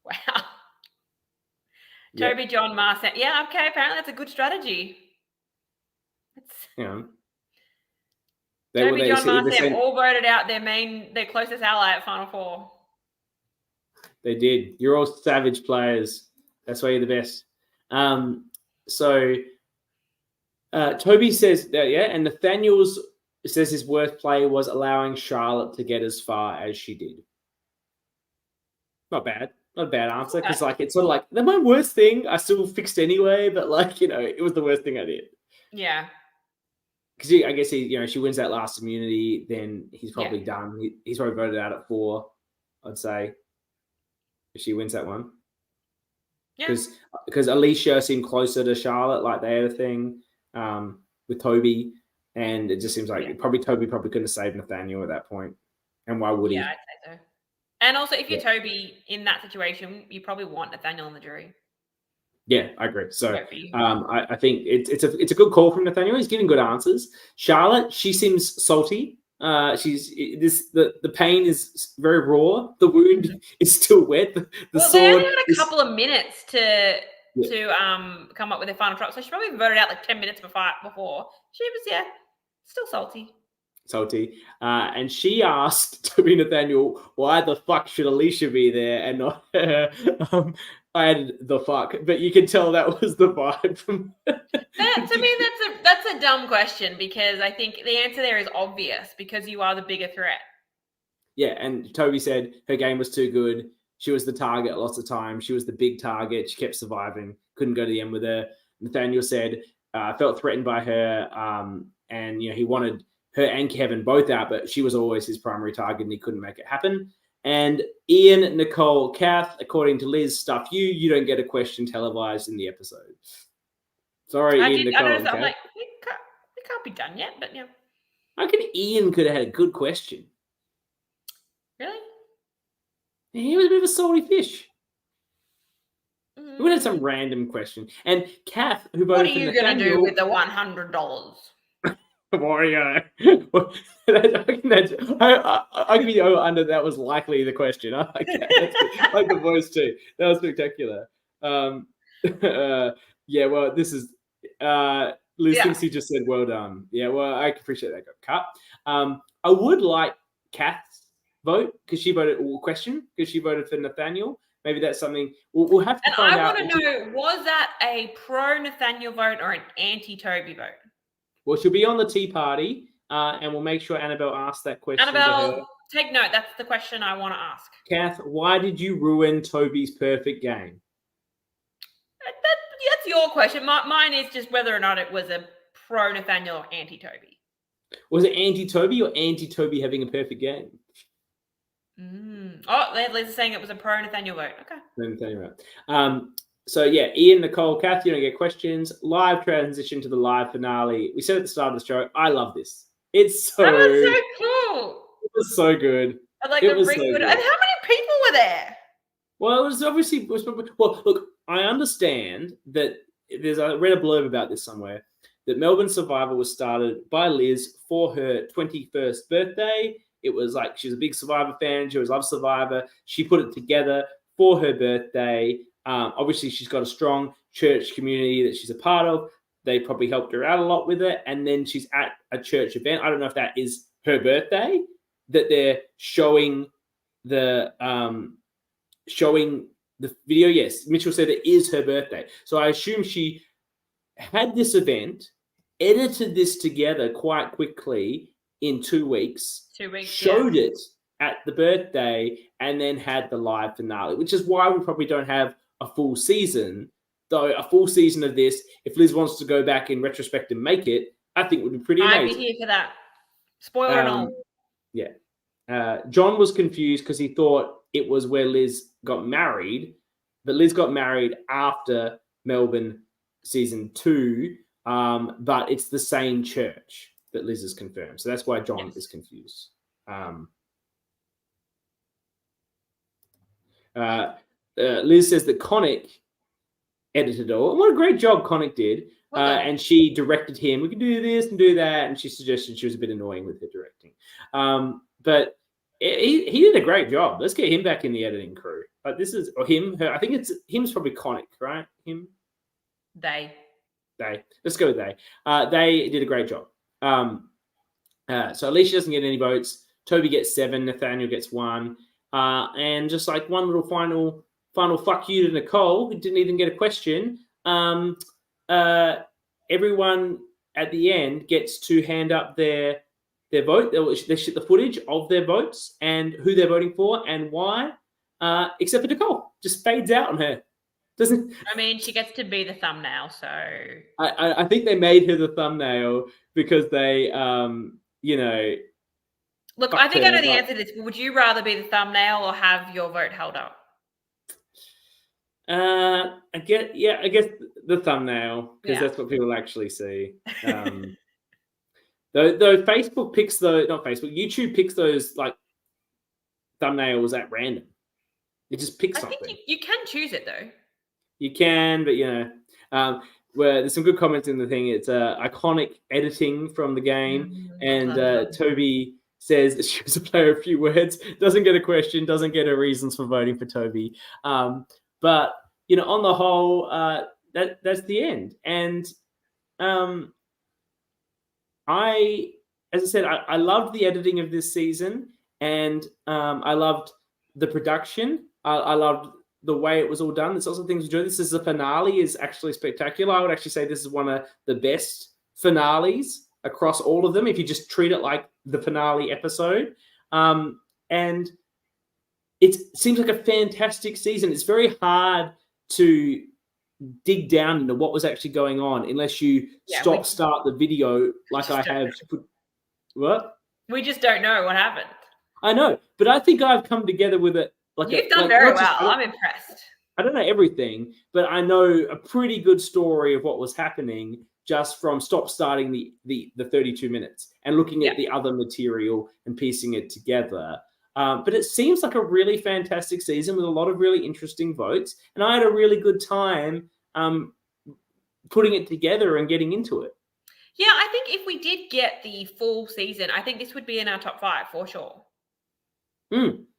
wow. Yeah. Toby, John, Marcel. Yeah, okay. Apparently that's a good strategy. Yeah. Toby, John, Marcel all voted out their closest ally at Final 4. They did. You're all savage players. That's why you're the best. So Toby says that, and Nathaniel says his worst play was allowing Charlotte to get as far as she did. Not bad. Not a bad answer because it's sort of like my worst thing. I still fixed anyway, but it was the worst thing I did. Yeah. Because I guess she wins that last immunity, then he's probably done. He's probably voted out at 4, I'd say. If she wins that one. Yeah. Because Alicia seemed closer to Charlotte, like they had a thing with Toby, and it just seems like Toby couldn't have saved Nathaniel at that point. And why would he? Yeah, I'd say so. And also, if you're Toby in that situation, you probably want Nathaniel on the jury. Yeah, I agree. So I think it's a good call from Nathaniel. He's giving good answers. Charlotte, she seems salty. The pain is very raw. The wound is still wet. The sword they only had a couple of minutes to to come up with their final drop. So she probably voted out like 10 minutes before. She was, still salty. And she asked Toby Nathaniel, why the fuck should Alicia be there and not her? I had the fuck, but you can tell that was the vibe from. To me, that's a dumb question, because I think the answer there is obvious, because you are the bigger threat. Yeah, and Toby said her game was too good. She was the target lots of times. She was the big target. She kept surviving. Couldn't go to the end with her. Nathaniel said felt threatened by her, and he wanted her and Kevin both out, but she was always his primary target, and he couldn't make it happen. And Ian, Nicole, Kath, according to Liz, stuff you don't get a question televised in the episode. Sorry, Ian, Nicole, and Kath. I'm like, it can't be done yet, but yeah. I reckon Ian could have had a good question. Really? He was a bit of a salty fish. We would have some random question. And Kath, who voted for Nathaniel... What are you going to do with the $100? Warrior. I give you the over under. That was likely the question. I like that. I like the voice too. That was spectacular. Well, this is Liz thinks he just said well done. Yeah, well, I appreciate that got cut. I would like Kath's vote because she voted for Nathaniel. Maybe that's something we'll have to find out. I want to know, was that a pro Nathaniel vote or an anti Toby vote? Well, she'll be on the tea party, and we'll make sure Annabelle asks that question to her. Annabelle, take note. That's the question I want to ask. Kath, why did you ruin Toby's perfect game? That's your question. Mine is just whether or not it was a pro Nathaniel or anti Toby. Was it anti Toby or anti Toby having a perfect game? Liz is saying it was a pro Nathaniel vote. Okay. Nathaniel vote. So yeah, Ian, Nicole, Kath, you don't get questions. Live transition to the live finale. We said at the start of the show, I love this. That was so cool. It was so good. It was so good. And how many people were there? Well, it was obviously look, I understand that I read a blurb about this somewhere that Melbourne Survivor was started by Liz for her 21st birthday. It was like she was a big Survivor fan. She always loved Survivor. She put it together for her birthday. Obviously, she's got a strong church community that she's a part of. They probably helped her out a lot with it. And then she's at a church event. I don't know if that is her birthday, that they're showing the video. Yes, Mitchell said it is her birthday. So I assume she had this event, edited this together quite quickly in 2 weeks. 2 weeks. Showed it at the birthday, and then had the live finale, which is why we probably don't have a full season. Though a full season of this, if Liz wants to go back in retrospect and make it, I think would be pretty amazing. I'd be here for that. Spoiler and all. Yeah. John was confused because he thought it was where Liz got married, but Liz got married after Melbourne season 2, but it's the same church that Liz has confirmed. So that's why John is confused. Liz says that Connick edited it all. What a great job Connick did. And she directed him. We can do this and do that. And she suggested she was a bit annoying with her directing. But he did a great job. Let's get him back in the editing crew. But this is him, her. I think him's probably Connick, right? Him? They. Let's go with they. They did a great job. So Alicia doesn't get any votes. Toby gets 7. Nathaniel gets 1. And just like one little final fuck you to Nicole, who didn't even get a question. Everyone at the end gets to hand up their vote. They shit the footage of their votes and who they're voting for and why, except for Nicole. Just fades out on her. Doesn't. I mean, she gets to be the thumbnail, so. I think they made her the thumbnail because they, Look, I think I know the answer to this. Would you rather be the thumbnail or have your vote held up? I guess the thumbnail, because that's what people actually see. Though Facebook picks YouTube picks those like thumbnails at random. It just picks something. I think you can choose it though. You can, but where there's some good comments in the thing. It's iconic editing from the game, and Toby says that she was a player of few words, doesn't get a question, doesn't get her reasons for voting for Toby. But on the whole, that's the end. And as I said, I loved the editing of this season, and I loved the production. I loved the way it was all done. There's also things we do. This is the finale is actually spectacular. I would actually say this is one of the best finales across all of them, if you just treat it like the finale episode. And it seems like a fantastic season. It's very hard to dig down into what was actually going on unless you start the video like I have. What? We just don't know what happened. I know, but I think I've come together with it. You've done very well. I'm impressed. I don't know everything, but I know a pretty good story of what was happening just from starting the 32 minutes and looking at the other material and piecing it together. But it seems like a really fantastic season with a lot of really interesting votes. And I had a really good time putting it together and getting into it. Yeah, I think if we did get the full season, I think this would be in our top 5 for sure.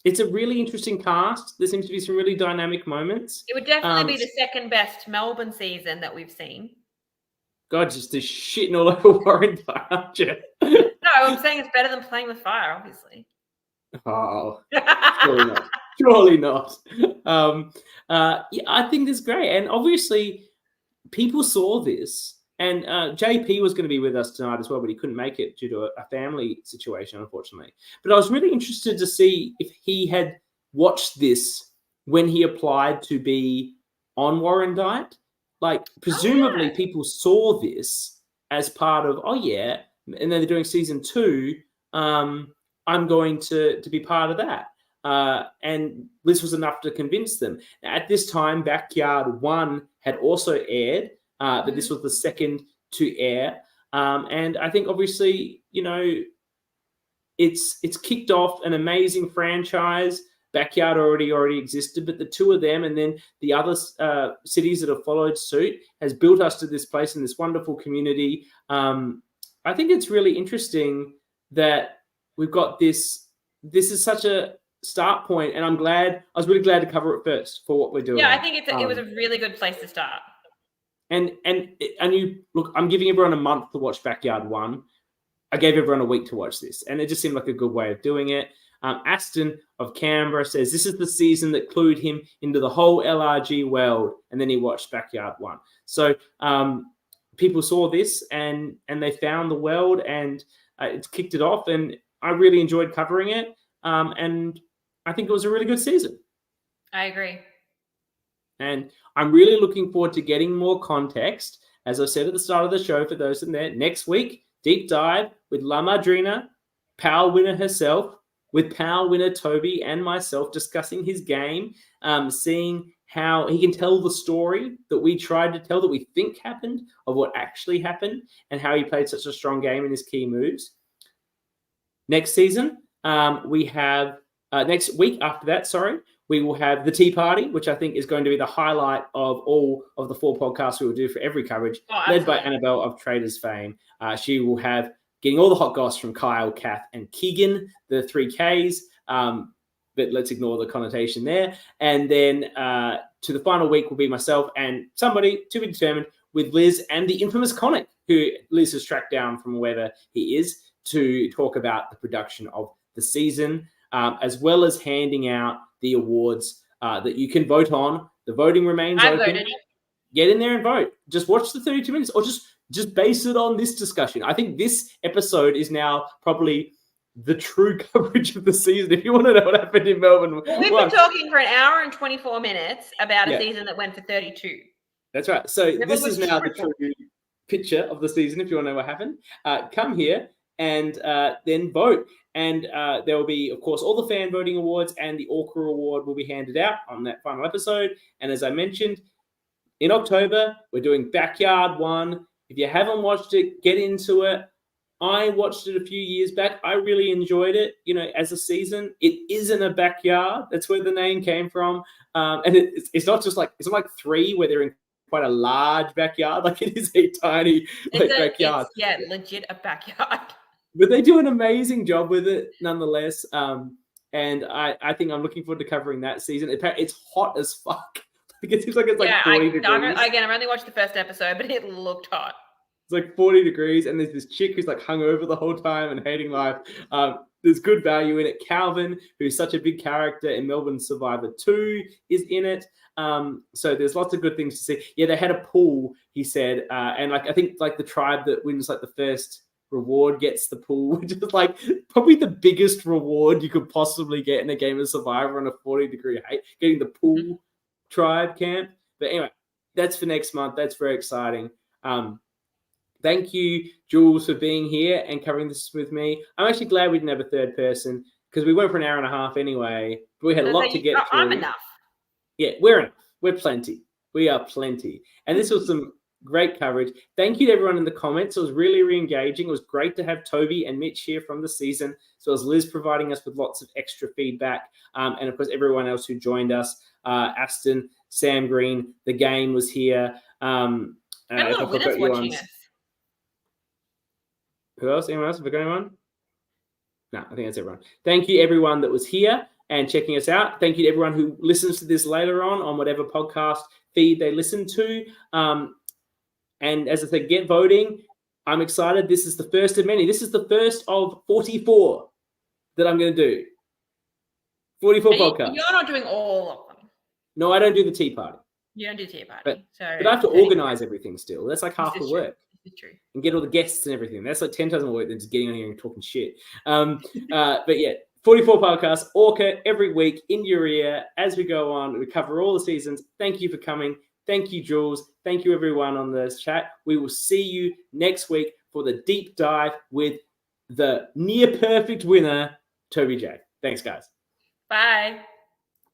It's a really interesting cast. There seems to be some really dynamic moments. It would definitely be the second best Melbourne season that we've seen. God, just this shitting all over Warren, aren't you? No, I'm saying it's better than playing with fire, obviously. Oh, surely not. Surely not. I think it's great. And obviously, people saw this. And JP was going to be with us tonight as well, but he couldn't make it due to a family situation, unfortunately. But I was really interested to see if he had watched this when he applied to be on Warrandyte. Like, presumably people saw this as part of, and then they're doing season 2. I'm going to be part of that. And this was enough to convince them. At this time, Backyard 1 had also aired. But this was the second to air. And I think obviously, it's kicked off an amazing franchise. Backyard already existed, but the two of them and then the other cities that have followed suit has built us to this place in this wonderful community. I think it's really interesting that we've got this. This is such a start point, and I was really glad to cover it first for what we're doing. Yeah, I think it was a really good place to start. And you look, I'm giving everyone a month to watch Backyard 1. I gave everyone a week to watch this, and it just seemed like a good way of doing it. Aston of Canberra says this is the season that clued him into the whole LRG world, and then he watched Backyard 1. So people saw this and they found the world, and it's kicked it off, and I really enjoyed covering it. And I think it was a really good season. I agree. And I'm really looking forward to getting more context. As I said at the start of the show, for those in there, next week, deep dive with La Madrina, Power winner herself, with Power winner Toby and myself discussing his game, seeing how he can tell the story that we tried to tell, that we think happened, of what actually happened, and how he played such a strong game in his key moves. Next season, we have next week after that, we will have the Tea Party, which I think is going to be the highlight of all of the 4 podcasts we will do for every coverage, led by Annabelle of Traders fame. She will have getting all the hot goss from Kyle, Kath, and Keegan, the 3Ks. But let's ignore the connotation there. And then to the final week will be myself and somebody to be determined with Liz and the infamous Conic, who Liz has tracked down from wherever he is, to talk about the production of the season, as well as handing out the awards that you can vote on. The voting remains open. Voted. Get in there and vote. Just watch the 32 minutes, or just base it on this discussion. I think this episode is now probably the true coverage of the season. If you want to know what happened in Melbourne. Well, we've been talking for an hour and 24 minutes about a season that went for 32. That's right. So this is now the true picture of the season. If you want to know what happened, come here and then vote. And there will be, of course, all the fan voting awards, and the ORCA award will be handed out on that final episode. And as I mentioned, in October, we're doing Backyard 1. If you haven't watched it, get into it. I watched it a few years back. I really enjoyed it, as a season. It isn't a backyard. That's where the name came from. And it's not just it's not like 3 where they're in quite a large backyard. Like, it is a tiny backyard. It's, legit a backyard. But they do an amazing job with it nonetheless. And I think I'm looking forward to covering that season. It's hot as fuck. Because it seems like it's like 40 degrees. I've only watched the first episode, but it looked hot. It's like 40 degrees, and there's this chick who's like hungover the whole time and hating life. There's good value in it. Calvin, who's such a big character in Melbourne Survivor 2, is in it. So there's lots of good things to see. Yeah, they had a pool, he said, and like I think like the tribe that wins like the first reward gets the pool, which is like probably the biggest reward you could possibly get in a game of Survivor on a 40-degree height, getting the pool tribe camp. But anyway, that's for next month. That's very exciting. Thank you, Jules, for being here and covering this with me. I'm actually glad we didn't have a third person because we went for an hour and a half anyway. But we had a lot to get through. I'm enough. Yeah, we're enough. We're plenty. We are plenty. And this was some great coverage. Thank you to everyone in the comments. It was really re-engaging. It was great to have Toby and Mitch here from the season, as well as Liz providing us with lots of extra feedback. And, of course, everyone else who joined us. Aston, Sam Green, The Game was here. And a lot of winners watching us. Who else? Anyone else? Have I got anyone? No, I think that's everyone. Thank you, everyone that was here and checking us out. Thank you to everyone who listens to this later on whatever podcast feed they listen to. And as I said, get voting. I'm excited. This is the first of many. This is the first of 44 that I'm going to do. 44 podcasts. You're not doing all of them. No, I don't do the tea party. You don't do tea party. But I have to organize everything still. That's like half the work. This is true. And get all the guests and everything. That's like 10 times more work than just getting on here and talking shit. But yeah, 44 podcasts, ORCA every week in your ear as we go on. We cover all the seasons. Thank you for coming. Thank you, Jules. Thank you, everyone on this chat. We will see you next week for the deep dive with the near perfect winner, Toby J. Thanks, guys. Bye.